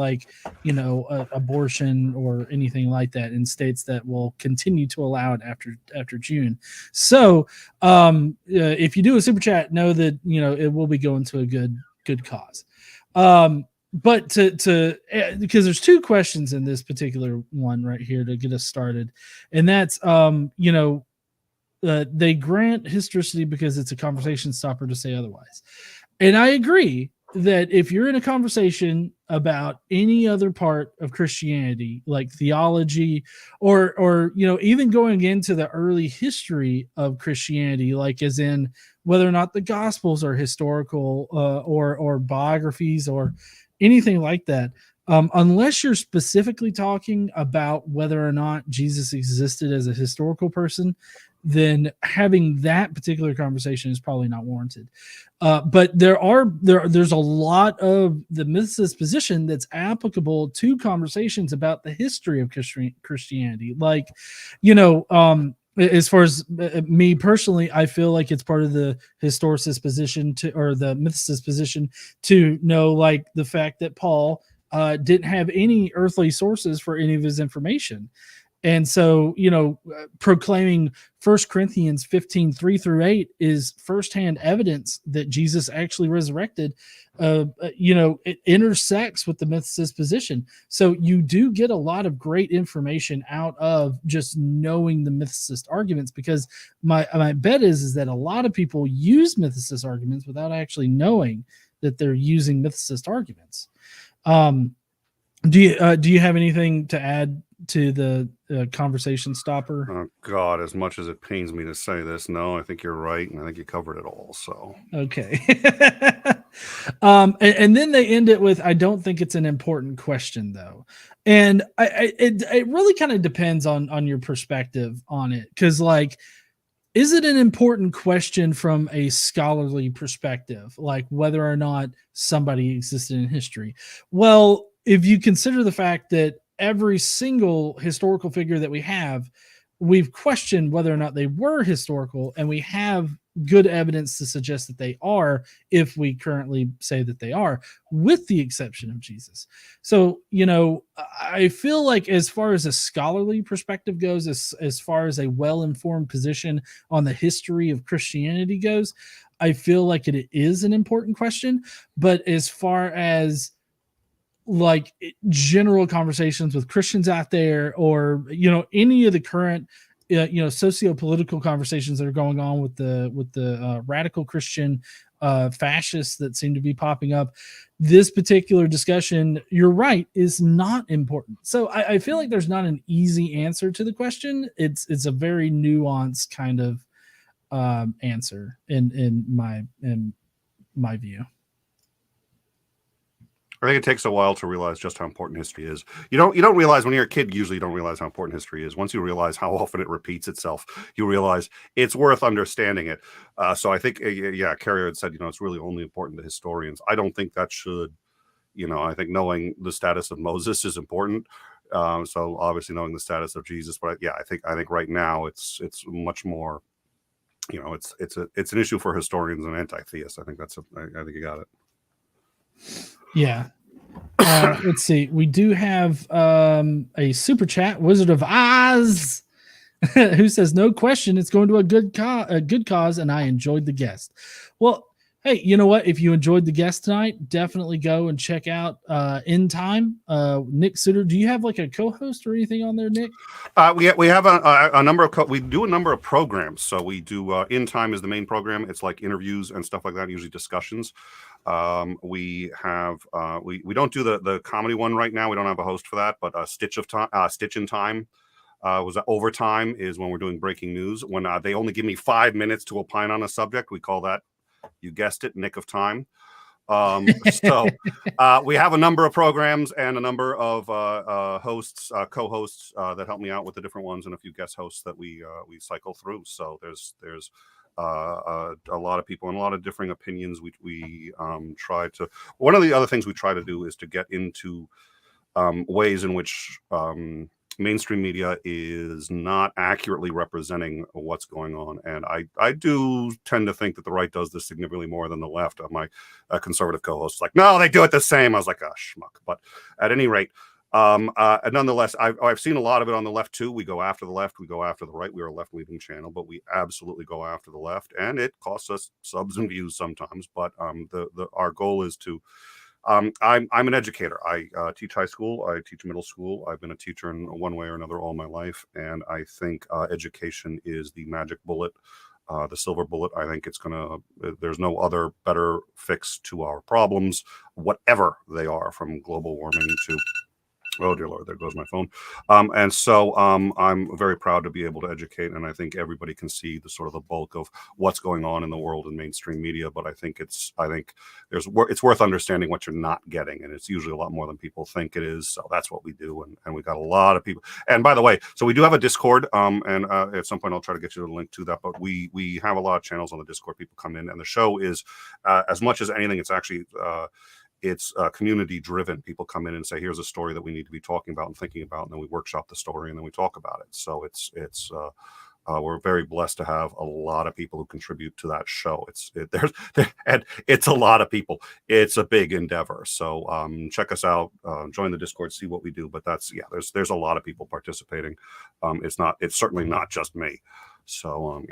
G: abortion or anything like that in states that will continue to allow it after June. So if you do a super chat, know that it will be going to a good cause. But to because there's two questions in this particular one right here to get us started, and that's they grant historicity because it's a conversation stopper to say otherwise. And I agree that if you're in a conversation about any other part of Christianity, like theology, or even going into the early history of Christianity, like as in whether or not the Gospels are historical or biographies or anything like that, unless you're specifically talking about whether or not Jesus existed as a historical person, then having that particular conversation is probably not warranted. But there's a lot of the mythicist position that's applicable to conversations about the history of Christianity. Like, as far as me personally, I feel like it's part of the historicist position or the mythicist position to know, like, the fact that Paul didn't have any earthly sources for any of his information. And so, proclaiming 1 Corinthians 15:3-8 is firsthand evidence that Jesus actually resurrected. It intersects with the mythicist position. So you do get a lot of great information out of just knowing the mythicist arguments, because my bet is that a lot of people use mythicist arguments without actually knowing that they're using mythicist arguments. Do you have anything to add to the conversation stopper?
H: Oh God, as much as it pains me to say this, no, I think you're right, and I think you covered it all. So
G: okay. And then they end it with, I don't think it's an important question though. And it really kind of depends on your perspective on it. Cause like, is it an important question from a scholarly perspective? Like whether or not somebody existed in history? Well, if you consider the fact that every single historical figure that we have, we've questioned whether or not they were historical, and we have good evidence to suggest that they are, if we currently say that they are, with the exception of Jesus. So, I feel like as far as a scholarly perspective goes, as far as a well-informed position on the history of Christianity goes, I feel like it is an important question. But as far as like general conversations with Christians out there, or any of the current socio-political conversations that are going on with the radical Christian fascists that seem to be popping up, this particular discussion, you're right, is not important. So I feel like there's not an easy answer to the question. It's a very nuanced kind of answer in my view.
H: I think it takes a while to realize just how important history is. You don't realize when you're a kid, usually you don't realize how important history is. Once you realize how often it repeats itself, you realize it's worth understanding it. So I think, Carrier had said, it's really only important to historians. I don't think that should, I think knowing the status of Moses is important. So obviously knowing the status of Jesus, but I think right now it's much more, it's an issue for historians and anti-theists. I think I think you got it.
G: Yeah. Let's see. We do have a super chat, Wizard of Oz, who says, "No question, it's going to a good cause, and I enjoyed the guest." Well, hey, you know what? If you enjoyed the guest tonight, definitely go and check out In Time. Nick Soutter, do you have like a co-host or anything on there, Nick?
H: We have a number of we do a number of programs. So we do In Time is the main program. It's like interviews and stuff like that, usually discussions. We have we don't do the comedy one right now. We don't have a host for that, but Stitch in Time was Overtime is when we're doing breaking news. When they only give me 5 minutes to opine on a subject, we call that, you guessed it, Nick of Time. So we have a number of programs and a number of hosts, co-hosts that help me out with the different ones, and a few guest hosts that we cycle through. So there's a lot of people and a lot of differing opinions. We try to. One of the other things we try to do is to get into ways in which mainstream media is not accurately representing what's going on. And I do tend to think that the right does this significantly more than the left. My conservative co-host is like, no, they do it the same. I was like, oh, schmuck. But at any rate, nonetheless, I've seen a lot of it on the left too. We go after the left, we go after the right. We are a left-leaning channel, but we absolutely go after the left, and it costs us subs and views sometimes. But our goal is to. I'm an educator. I teach high school. I teach middle school. I've been a teacher in one way or another all my life, and I think education is the magic bullet, the silver bullet. I think there's no other better fix to our problems, whatever they are, from global warming to Oh dear Lord, there goes my phone. And so I'm very proud to be able to educate, and I think everybody can see the sort of the bulk of what's going on in the world in mainstream media. But I think it's worth understanding what you're not getting, and it's usually a lot more than people think it is. So that's what we do, and we got a lot of people. And by the way, so we do have a Discord, and at some point I'll try to get you a link to that. But we have a lot of channels on the Discord. People come in, and the show is as much as anything, it's actually. It's community driven. People come in and say, here's a story that we need to be talking about and thinking about. And then we workshop the story and then we talk about it. So we're very blessed to have a lot of people who contribute to that show. And it's a lot of people. It's a big endeavor. So check us out, join the Discord, see what we do. But there's a lot of people participating. It's certainly not just me. So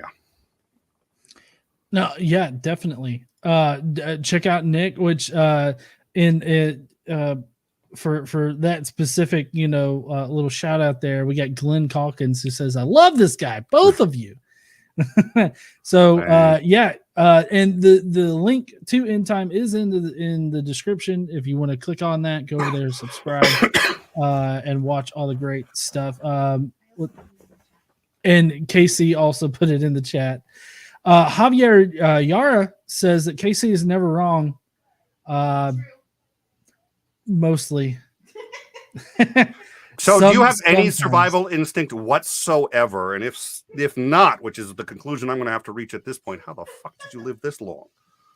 G: No, yeah, definitely. Check out Nick, which for that specific, little shout out there, we got Glenn Calkins who says, I love this guy, both of you. So and the link to End Time is in the description. If you want to click on that, go over there, subscribe, and watch all the great stuff. And Casey also put it in the chat. Javier Yara says that Casey is never wrong. Mostly.
H: So do you have any survival instinct whatsoever? And if not, which is the conclusion I'm going to have to reach at this point, how the fuck did you live this long?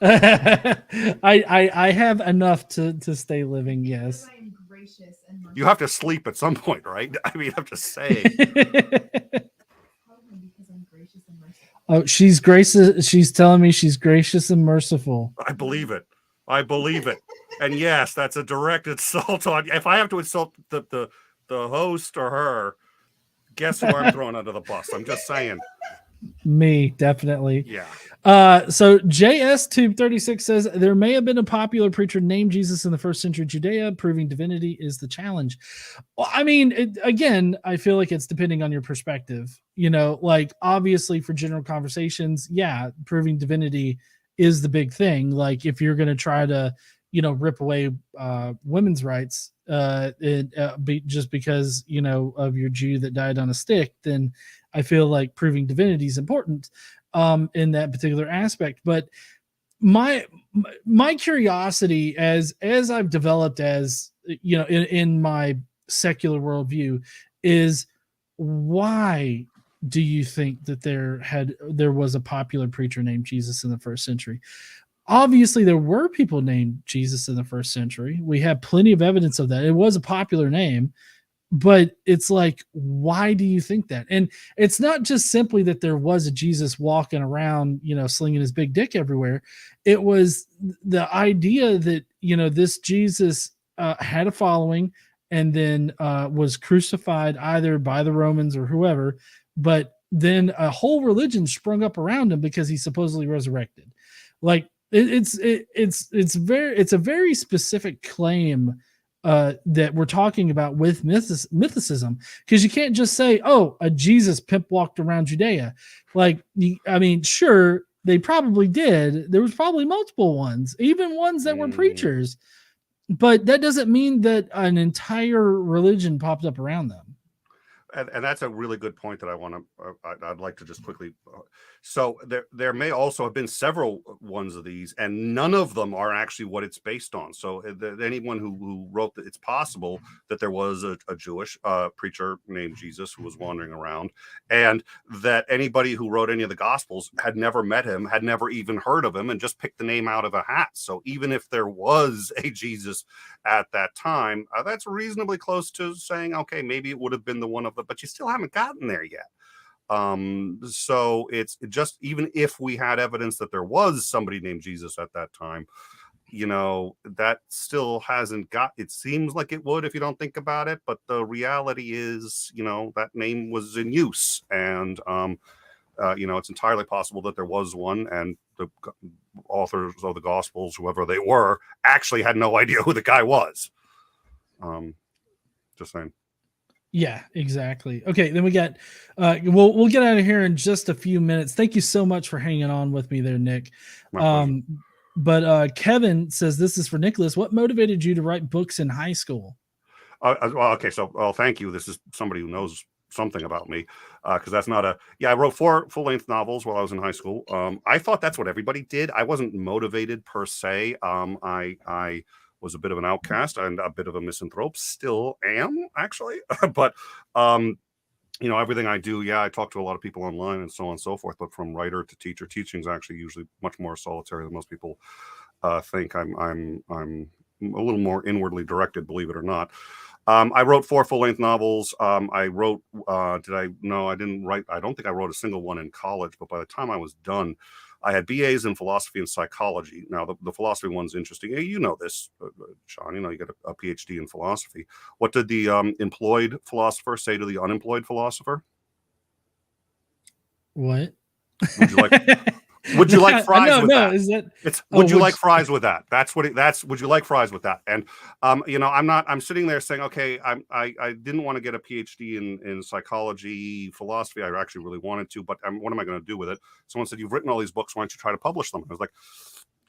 G: I have enough to stay living, yes.
H: You have to sleep at some point, right? I mean, I'm just saying.
G: Oh, she's gracious. She's telling me she's gracious and merciful.
H: I believe it. And yes, that's a direct insult on. If I have to insult the host or her, guess who I'm throwing under the bus? I'm just saying.
G: Me, definitely.
H: Yeah.
G: So JS Tube36 says there may have been a popular preacher named Jesus in the first century Judea. Proving divinity is the challenge. Well, I mean, again, I feel like it's depending on your perspective. Like obviously for general conversations, proving divinity is the big thing. Like if you're going to try to, rip away women's rights just because, of your Jew that died on a stick, then I feel like proving divinity is important in that particular aspect. But my curiosity as I've developed as, in my secular worldview is, why do you think that there was a popular preacher named Jesus in the first century? Obviously, there were people named Jesus in the first century. We have plenty of evidence of that. It was a popular name, but it's like, why do you think that? And it's not just simply that there was a Jesus walking around, slinging his big dick everywhere. It was the idea that, this Jesus had a following and then was crucified either by the Romans or whoever, but then a whole religion sprung up around him because he supposedly resurrected. Like it's a very specific claim that we're talking about with mythicism, because you can't just say, oh, a Jesus pimp walked around Judea. Like, I mean, sure, they probably did. There was probably multiple ones, even ones that were preachers, but that doesn't mean that an entire religion popped up around them.
H: And that's a really good point that I'd like to just quickly. So there may also have been several ones of these, and none of them are actually what it's based on. So anyone who wrote that, it's possible that there was a Jewish preacher named Jesus who was wandering around, and that anybody who wrote any of the Gospels had never met him, had never even heard of him, and just picked the name out of a hat. So even if there was a Jesus at that time, that's reasonably close to saying, okay, maybe it would have been the one of the, but you still haven't gotten there yet. So it's just, even if we had evidence that there was somebody named Jesus at that time, that still hasn't got, it seems like it would if you don't think about it, but the reality is, that name was in use, and it's entirely possible that there was one, and the authors of the Gospels, whoever they were, actually had no idea who the guy was. Just saying.
G: Yeah, exactly. Okay, then we got we'll get out of here in just a few minutes. Thank you so much for hanging on with me there, Nick. But Kevin says, this is for Nicholas. What motivated you to write books in high school?
H: Well, okay, so thank you. This is somebody who knows something about me, because that's not a I wrote 4 full-length novels while I was in high school. I thought that's what everybody did. I wasn't motivated per se. I was a bit of an outcast and a bit of a misanthrope. Still am, actually. But everything I do, I talk to a lot of people online and so on and so forth. But from writer to teacher, teaching is actually usually much more solitary than most people think. I'm a little more inwardly directed, believe it or not. I wrote 4 full-length novels. I wrote, I didn't write, I don't think I wrote a single one in college, but by the time I was done, I had BAs in philosophy and psychology. Now, the philosophy one's interesting. Hey, you know this, Sean, you got a PhD in philosophy. What did the employed philosopher say to the unemployed philosopher?
G: What?
H: Would you like... Would you like fries with that?
G: Is that
H: would you like fries with that? Would you like fries with that? And I'm sitting there saying, okay, I didn't want to get a PhD in psychology, philosophy. I actually really wanted to, but what am I going to do with it? Someone said, you've written all these books, why don't you try to publish them? I was like,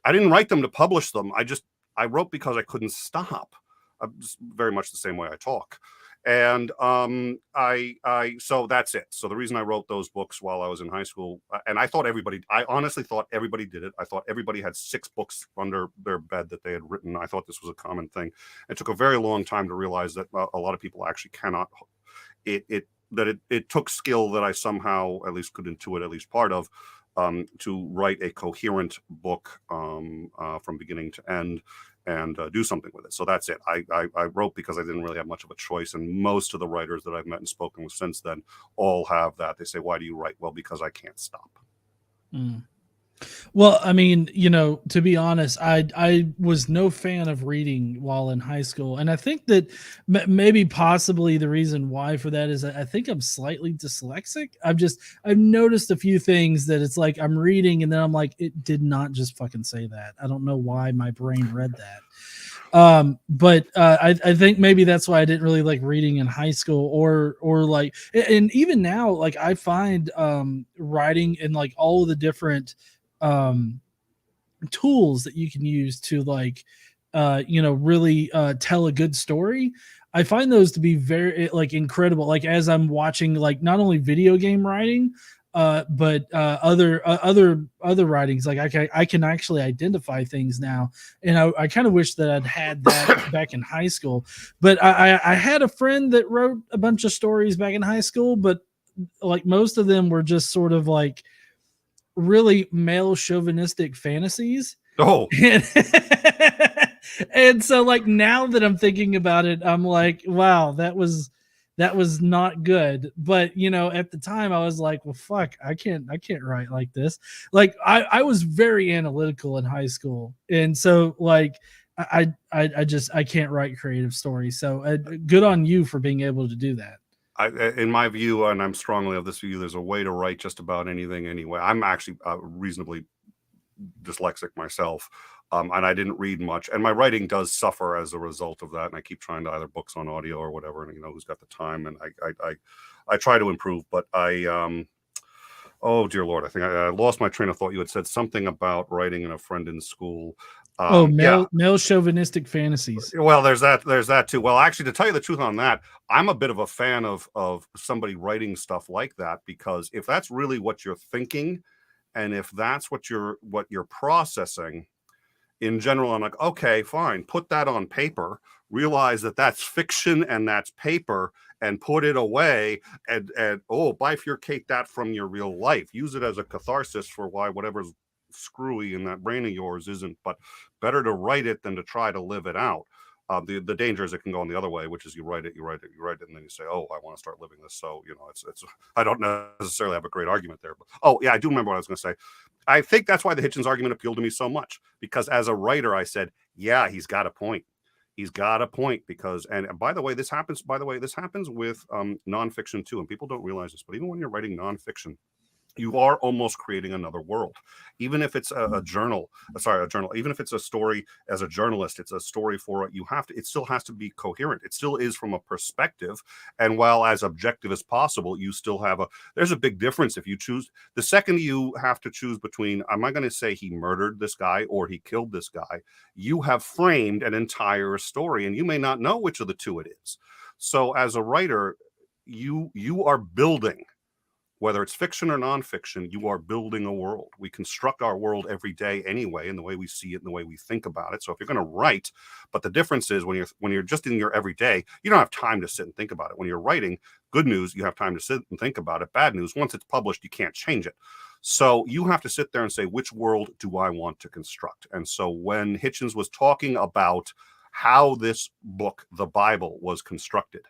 H: I didn't write them to publish them. I wrote because I couldn't stop. Just very much the same way I talk. And so that's it. So the reason I wrote those books while I was in high school, and I honestly thought everybody did it. I thought everybody had 6 books under their bed that they had written. I thought this was a common thing. It took a very long time to realize that a lot of people actually cannot. It took skill that I somehow at least could intuit at least part of, to write a coherent book from beginning to end, and do something with it. So that's it. I wrote because I didn't really have much of a choice. And most of the writers that I've met and spoken with since then all have that. They say, why do you write? Well, because I can't stop.
G: Mm. Well, I mean, to be honest, I was no fan of reading while in high school. And I think that maybe possibly the reason why for that is I think I'm slightly dyslexic. I've noticed a few things that it's like I'm reading and then I'm like, it did not just fucking say that. I don't know why my brain read that. But I think maybe that's why I didn't really like reading in high school or like, and even now, like I find writing and like all of the different tools that you can use to like really tell a good story. I find those to be very like incredible. Like as I'm watching like not only video game writing, but other writings, like I can actually identify things now, and I kind of wish that I'd had that back in high school. But I had a friend that wrote a bunch of stories back in high school, but like most of them were just sort of like really male chauvinistic fantasies.
H: Oh.
G: And so like now that I'm thinking about it, I'm like, wow, that was not good. But at the time I was like, well, fuck, I can't write like this. Like I was very analytical in high school. And so like I can't write creative stories. So good on you for being able to do that.
H: In my view, and I'm strongly of this view, there's a way to write just about anything anyway. I'm actually reasonably dyslexic myself, and I didn't read much, and my writing does suffer as a result of that. And I keep trying to either books on audio or whatever, and who's got the time. And I try to improve, but oh dear Lord, I think I lost my train of thought. You had said something about writing in a friend in school.
G: Male chauvinistic fantasies.
H: Well, there's that too. Well, actually, to tell you the truth on that, I'm a bit of a fan of somebody writing stuff like that, because if that's really what you're thinking, and if that's what you're processing in general, I'm like, okay, fine, put that on paper, realize that that's fiction and that's paper, and put it away, and bifurcate that from your real life. Use it as a catharsis for why whatever's screwy in that brain of yours isn't, but better to write it than to try to live it out. The danger is it can go on the other way, which is you write it, and then you say, oh, I want to start living this. So it's I don't necessarily have a great argument there, but I do remember what I was going to say. I think that's why the Hitchens argument appealed to me so much, because as a writer I said, yeah, he's got a point. He's got a point, because, and by the way, this happens with nonfiction too, and people don't realize this, but even when you're writing nonfiction, you are almost creating another world. Even if it's a journal, even if it's a story as a journalist, it's a story for it still has to be coherent. It still is from a perspective. And while as objective as possible, you still have there's a big difference if you choose. The second you have to choose between, am I going to say he murdered this guy or he killed this guy? You have framed an entire story and you may not know which of the two it is. So as a writer, you are building. Whether it's fiction or nonfiction, you are building a world. We construct our world every day anyway, in the way we see it and the way we think about it. So if you're going to write, but the difference is when you're just in your everyday, you don't have time to sit and think about it. When you're writing, good news, you have time to sit and think about it. Bad news, once it's published, you can't change it. So you have to sit there and say, which world do I want to construct? And so when Hitchens was talking about how this book, the Bible, was constructed,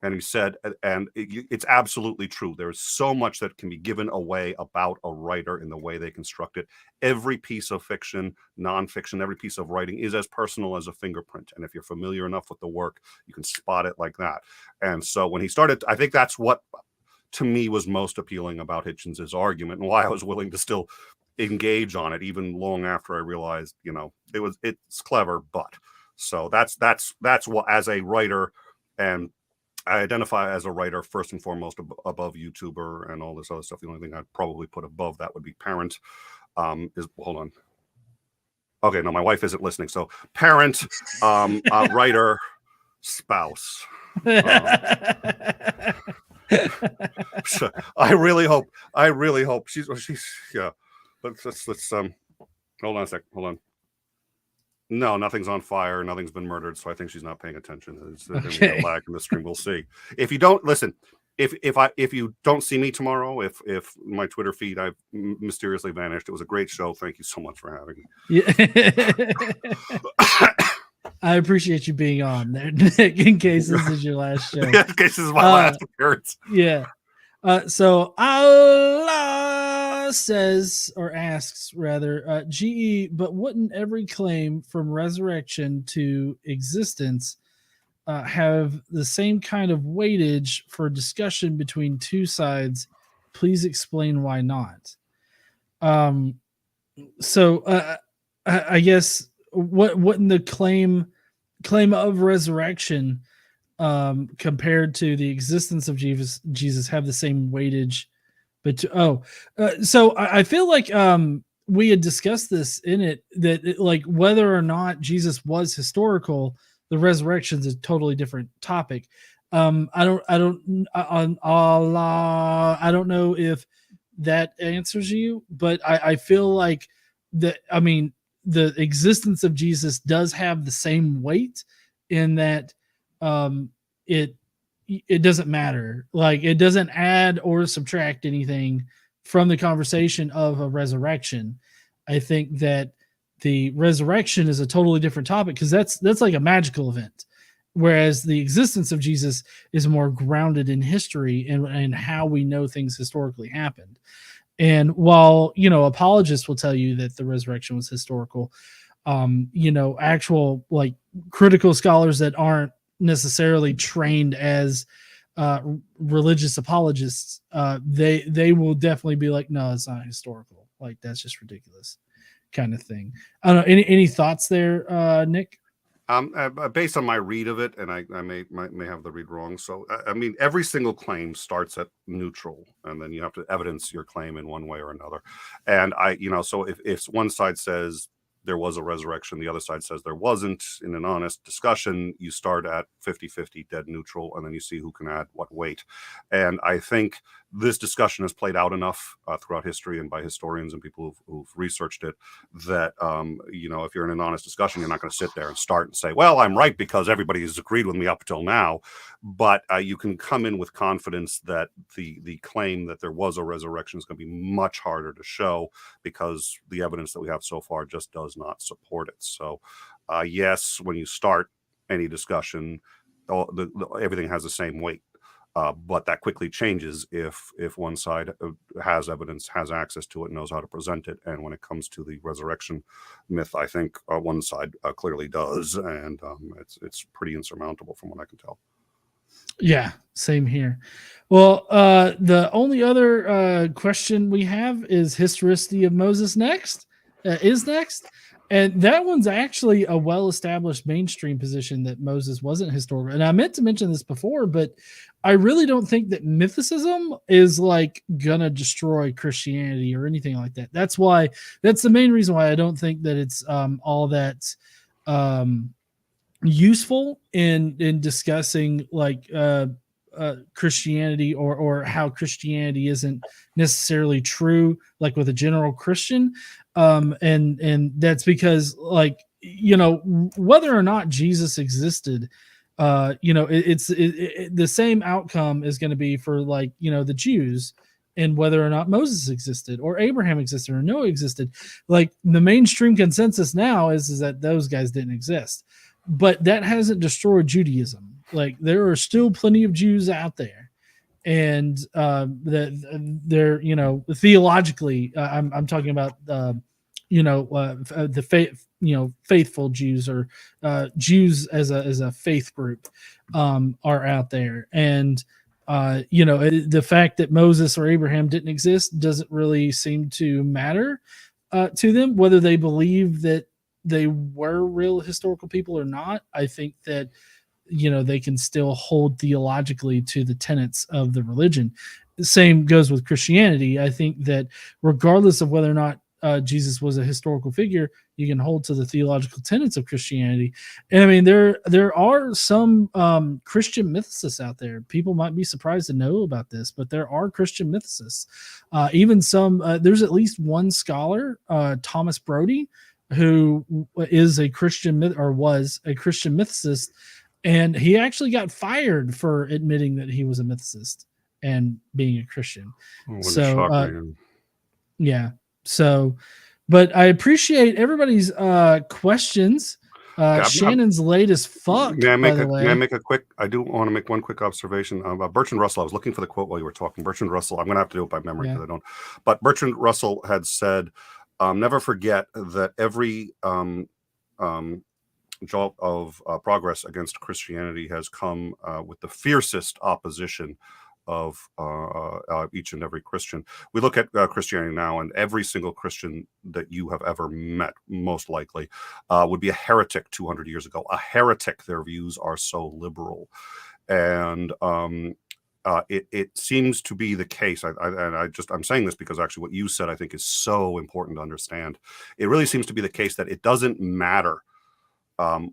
H: and he said, and it's absolutely true. There is so much that can be given away about a writer in the way they construct it. Every piece of fiction, nonfiction, every piece of writing is as personal as a fingerprint. And if you're familiar enough with the work, you can spot it like that. And so when he started, I think that's what to me was most appealing about Hitchens' argument and why I was willing to still engage on it, even long after I realized, it's clever, but so that's what, as a writer, and I identify as a writer first and foremost above YouTuber and all this other stuff. The only thing I'd probably put above that would be parent. Hold on. Okay, no, my wife isn't listening. So parent, writer, spouse. So I really hope she's yeah. Let's hold on a sec. Hold on. No, nothing's on fire. Nothing's been murdered. So I think she's not paying attention. There's a lag in the stream. We'll see. If you don't listen, if you don't see me tomorrow, if my Twitter feed I've mysteriously vanished, it was a great show. Thank you so much for having me.
G: Yeah. I appreciate you being on there, Nick, in case this is your last show.
H: Yeah, in case this is my last appearance.
G: Yeah. So Allah says, or asks rather, GE, but wouldn't every claim from resurrection to existence have the same kind of weightage for discussion between two sides? Please explain why not. So I guess wouldn't the claim of resurrection compared to the existence of Jesus have the same weightage? But so I feel like we had discussed this in it, that like whether or not Jesus was historical, the resurrection is a totally different topic. I don't know if that answers you, but I feel like that. I mean, the existence of Jesus does have the same weight in that it doesn't matter. Like it doesn't add or subtract anything from the conversation of a resurrection. I think that the resurrection is a totally different topic because that's like a magical event, whereas the existence of Jesus is more grounded in history and how we know things historically happened. And while, apologists will tell you that the resurrection was historical, actual like critical scholars that aren't necessarily trained as religious apologists, they will definitely be like, no, it's not historical. Like that's just ridiculous, kind of thing. I don't know. Any thoughts there, Nick?
H: Based on my read of it, and I may have the read wrong. So I mean, every single claim starts at neutral, and then you have to evidence your claim in one way or another. And so if one side says there was a resurrection, the other side says there wasn't, in an honest discussion, you start at 50-50 dead neutral, and then you see who can add what weight. And I think this discussion has played out enough throughout history and by historians and people who've researched it that, if you're in an honest discussion, you're not going to sit there and start and say, well, I'm right because everybody has agreed with me up until now. But you can come in with confidence that the claim that there was a resurrection is going to be much harder to show because the evidence that we have so far just does not support it. So, yes, when you start any discussion, everything has the same weight. But that quickly changes if one side has evidence, has access to it, knows how to present it. And when it comes to the resurrection myth, I think one side clearly does, and it's pretty insurmountable from what I can tell.
G: Yeah, same here. Well, the only other question we have is historicity of Moses is next. And that one's actually a well-established mainstream position that Moses wasn't historical. And I meant to mention this before, but I really don't think that mythicism is like gonna destroy Christianity or anything like that. That's the main reason why I don't think that it's all that useful in discussing like Christianity or how Christianity isn't necessarily true, like with a general Christian. And that's because, like, whether or not Jesus existed, the same outcome is going to be for, like, the Jews, and whether or not Moses existed or Abraham existed or Noah existed. Like, the mainstream consensus now is that those guys didn't exist, but that hasn't destroyed Judaism. Like, there are still plenty of Jews out there, and that they're, theologically, I'm talking about the faith, faithful Jews, or Jews as a faith group are out there. And the fact that Moses or Abraham didn't exist doesn't really seem to matter to them, whether they believe that they were real historical people or not. I think that they can still hold theologically to the tenets of the religion. The same goes with Christianity. I think that regardless of whether or not Jesus was a historical figure, you can hold to the theological tenets of Christianity. And I mean, there are some Christian mythicists out there. People might be surprised to know about this, but there are Christian mythicists. Even some, there's at least one scholar, Thomas Brody, who is a Christian was a Christian mythicist, and he actually got fired for admitting that he was a mythicist and being a Christian. Yeah. So, but I appreciate everybody's questions. Shannon's late as fuck.
H: May I make a quick? I do want to make one quick observation about Bertrand Russell. I was looking for the quote while you were talking. Bertrand Russell. I'm going to have to do it by memory because I don't. But Bertrand Russell had said, "Never forget that every jolt of progress against Christianity has come with the fiercest opposition of each and every Christian." We look at Christianity now, and every single Christian that you have ever met, most likely, would be a heretic 200 years ago. A heretic. Their views are so liberal, and it seems to be the case. I'm saying this because actually what you said, I think, is so important to understand. It really seems to be the case that it doesn't matter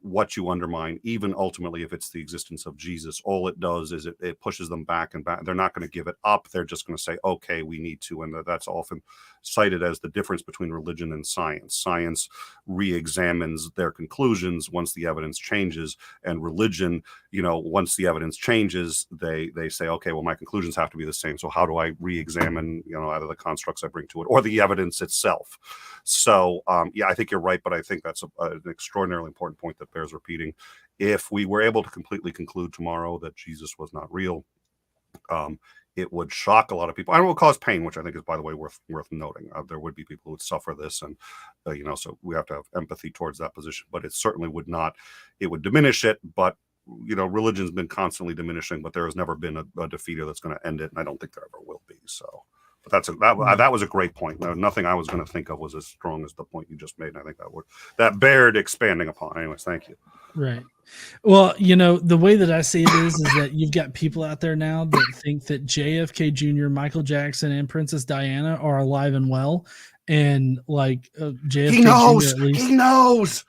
H: what you undermine, even ultimately if it's the existence of Jesus. All it does is it pushes them back and back. They're not going to give it up. They're just going to say, okay, we need to. And that's often cited as the difference between religion and science. Science re-examines their conclusions once the evidence changes, and religion, once the evidence changes, they say, okay, well, my conclusions have to be the same. So how do I re-examine, either the constructs I bring to it or the evidence itself? So, I think you're right, but I think that's an extraordinarily important point that bears repeating. If we were able to completely conclude tomorrow that Jesus was not real, it would shock a lot of people, and it will cause pain, which I think is, by the way, worth noting. There would be people who would suffer this, and so we have to have empathy towards that position. But it certainly would not. It would diminish it, but religion's been constantly diminishing. But there has never been a defeater that's going to end it, and I don't think there ever will be. So. But that was a great point. Nothing I was going to think of was as strong as the point you just made. And I think that bared expanding upon. Anyways, thank you.
G: Right. Well, the way that I see it is that you've got people out there now that think that JFK Jr., Michael Jackson, and Princess Diana are alive and well, and like JFK
H: he knows.
G: Jr. At least
H: he knows.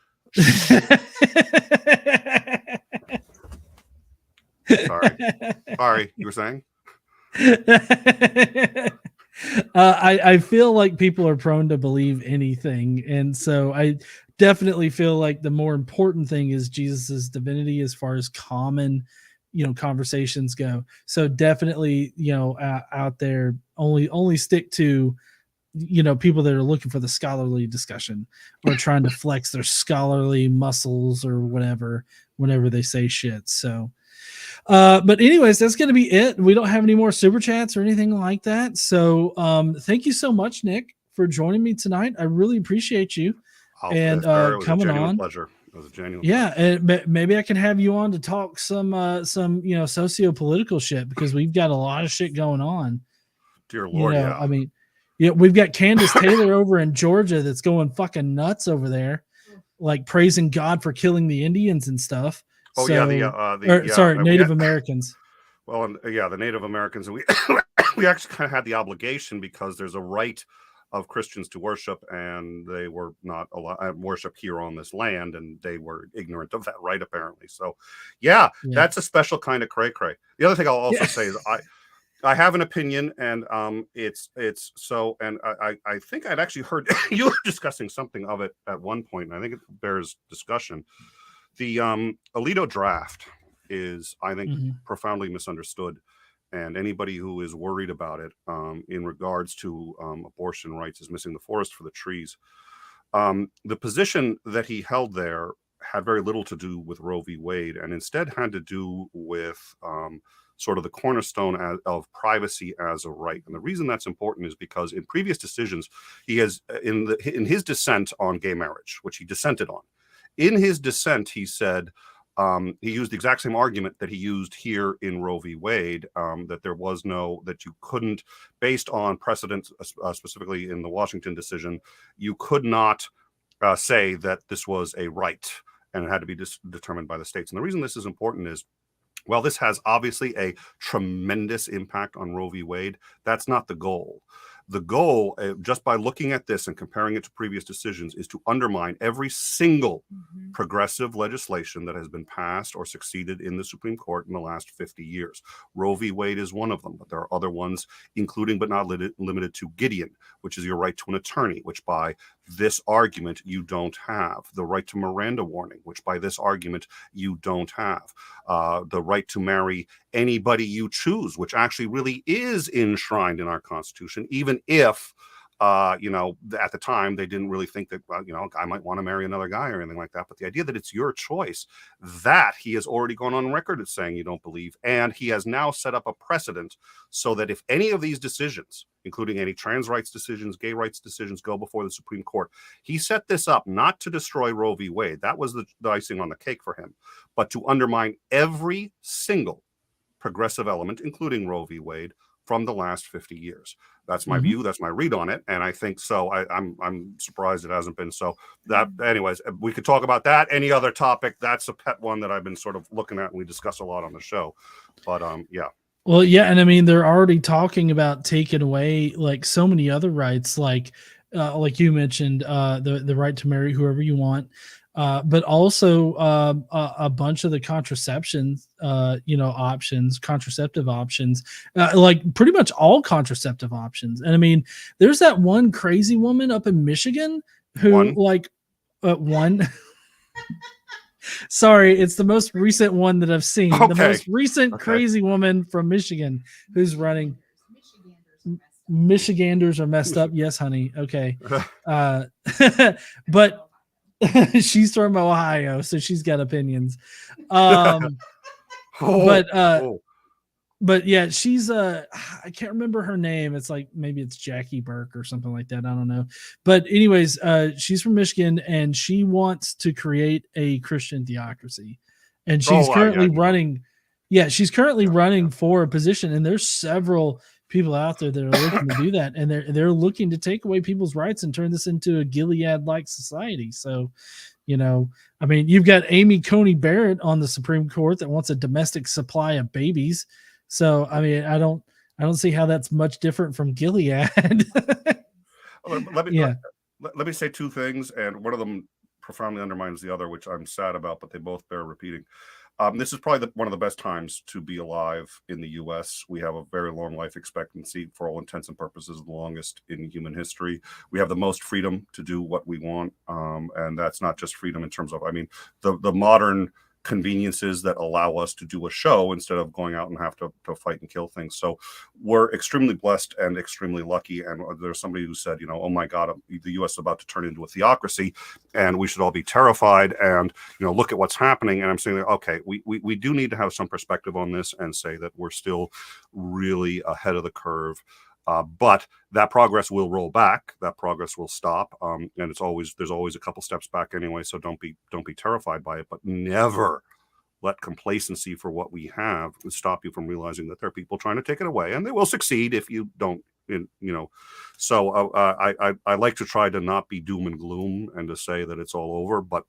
H: Sorry. You were saying?
G: I feel like people are prone to believe anything, and so I definitely feel like the more important thing is Jesus's divinity as far as common conversations go. So definitely out there only stick to people that are looking for the scholarly discussion or trying to flex their scholarly muscles or whatever whenever they say shit. So but anyways, that's going to be it. We don't have any more super chats or anything like that. So thank you so much, Nick, for joining me tonight. I really appreciate you and coming on.
H: Pleasure. It was a genuine.
G: Yeah, and maybe I can have you on to talk some socio-political shit, because we've got a lot of shit going on.
H: Dear Lord, yeah.
G: I mean, we've got Candace Taylor over in Georgia that's going fucking nuts over there, like praising God for killing the Indians and stuff.
H: Oh,
G: Native Americans.
H: Well, the Native Americans, and we actually kind of had the obligation, because there's a right of Christians to worship, and they were not allowed worship here on this land, and they were ignorant of that right, apparently. So, that's a special kind of cray-cray. The other thing I'll also say is I have an opinion, and it's so, and I think I'd actually heard you were discussing something of it at one point, and I think it bears discussion. The Alito draft is, I think, profoundly misunderstood. And anybody who is worried about it in regards to abortion rights is missing the forest for the trees. The position that he held there had very little to do with Roe v. Wade, and instead had to do with sort of the cornerstone of privacy as a right. And the reason that's important is because in previous decisions, he has, in his dissent on gay marriage, which he dissented on, in his dissent, he said, he used the exact same argument that he used here in Roe v. Wade, that you couldn't, based on precedent, specifically in the Washington decision, you could not say that this was a right, and it had to be determined by the states. And the reason this is important is, while this has obviously a tremendous impact on Roe v. Wade, that's not the goal. The goal, just by looking at this and comparing it to previous decisions, is to undermine every single progressive legislation that has been passed or succeeded in the Supreme Court in the last 50 years. Roe v. Wade is one of them, but there are other ones, including but not limited to Gideon, which is your right to an attorney, which by this argument you don't have. The right to Miranda warning, which by this argument you don't have. The right to marry anybody you choose, which actually really is enshrined in our Constitution, even if, at the time they didn't really think that, a guy might want to marry another guy or anything like that. But the idea that it's your choice, that he has already gone on record as saying you don't believe. And he has now set up a precedent so that if any of these decisions, including any trans rights decisions, gay rights decisions, go before the Supreme Court, he set this up not to destroy Roe v. Wade. That was the icing on the cake for him, but to undermine every single progressive element, including Roe v. Wade, from the last 50 years. That's my view. That's my read on it. And I think so. I'm surprised it hasn't been so. That, anyways, we could talk about that. Any other topic? That's a pet one that I've been sort of looking at, and we discuss a lot on the show. But yeah.
G: Well, yeah, and I mean, they're already talking about taking away like so many other rights, like you mentioned, the right to marry whoever you want. But also a bunch of the contraceptive options, like pretty much all contraceptive options. And I mean, there's that one crazy woman up in Michigan who sorry, it's the most recent one that I've seen. Okay. The most recent crazy woman from Michigan who's running. Michiganders are messed up. Yes, honey. Okay. But she's from Ohio, so she's got opinions. But yeah, she's I can't remember her name. It's like maybe it's Jackie Burke or something like that. I don't know. But anyways, she's from Michigan, and she wants to create a Christian theocracy. And she's currently running. Yeah, she's currently running for a position, and there's several people out there that are looking to do that, and they're looking to take away people's rights and turn this into a Gilead-like society. So, I mean, you've got Amy Coney Barrett on the Supreme Court that wants a domestic supply of babies. So, I mean, I don't see how that's much different from Gilead.
H: Let me say two things, and one of them profoundly undermines the other, which I'm sad about, but they both bear repeating. This is probably one of the best times to be alive in the U.S. We have a very long life expectancy, for all intents and purposes, the longest in human history. We have the most freedom to do what we want, and that's not just freedom in terms of, the modern conveniences that allow us to do a show instead of going out and have to fight and kill things. So we're extremely blessed and extremely lucky. And there's somebody who said, oh my God, the U.S. is about to turn into a theocracy, and we should all be terrified. And look at what's happening. And I'm saying, okay, we do need to have some perspective on this and say that we're still really ahead of the curve. But that progress will roll back. That progress will stop, and there's always a couple steps back anyway. So don't be terrified by it, but never let complacency for what we have stop you from realizing that there are people trying to take it away, and they will succeed if you don't. So I like to try to not be doom and gloom and to say that it's all over, but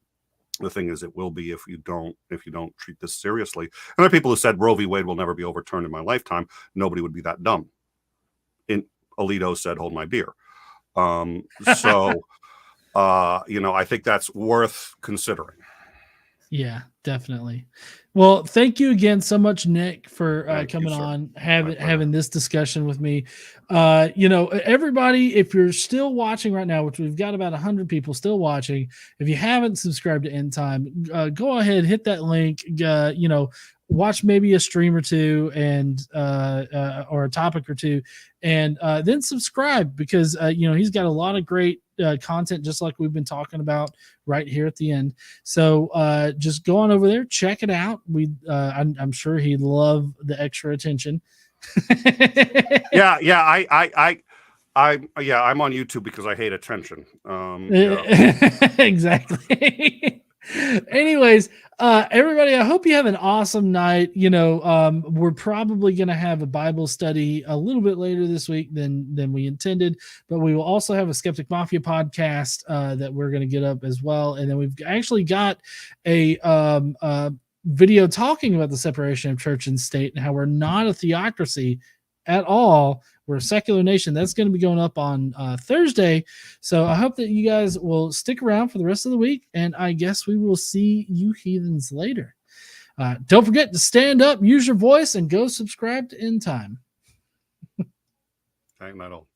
H: the thing is, it will be if you don't treat this seriously. And there are people who said Roe v. Wade will never be overturned in my lifetime. Nobody would be that dumb. Alito said, "Hold my beer." I think that's worth considering.
G: Yeah, definitely. Well, thank you again so much, Nick, for coming on, having this discussion with me. Everybody, if you're still watching right now, which we've got about 100 people still watching, if you haven't subscribed to End Time, go ahead, hit that link, watch maybe a stream or two and or a topic or two, and then subscribe, because he's got a lot of great content, just like we've been talking about right here at the end. So just go on over there, check it out. I'm sure he'd love the extra attention.
H: Yeah. I'm on YouTube because I hate attention.
G: Exactly. Anyways, everybody, I hope you have an awesome night. We're probably going to have a Bible study a little bit later this week than we intended, but we will also have a Skeptic Mafia podcast that we're going to get up as well. And then we've actually got a video talking about the separation of church and state and how we're not a theocracy at all. We're a secular nation. That's going to be going up on Thursday. So I hope that you guys will stick around for the rest of the week, and I guess we will see you heathens later. Don't forget to stand up, use your voice, and go subscribe to End Time.
H: Hang that all.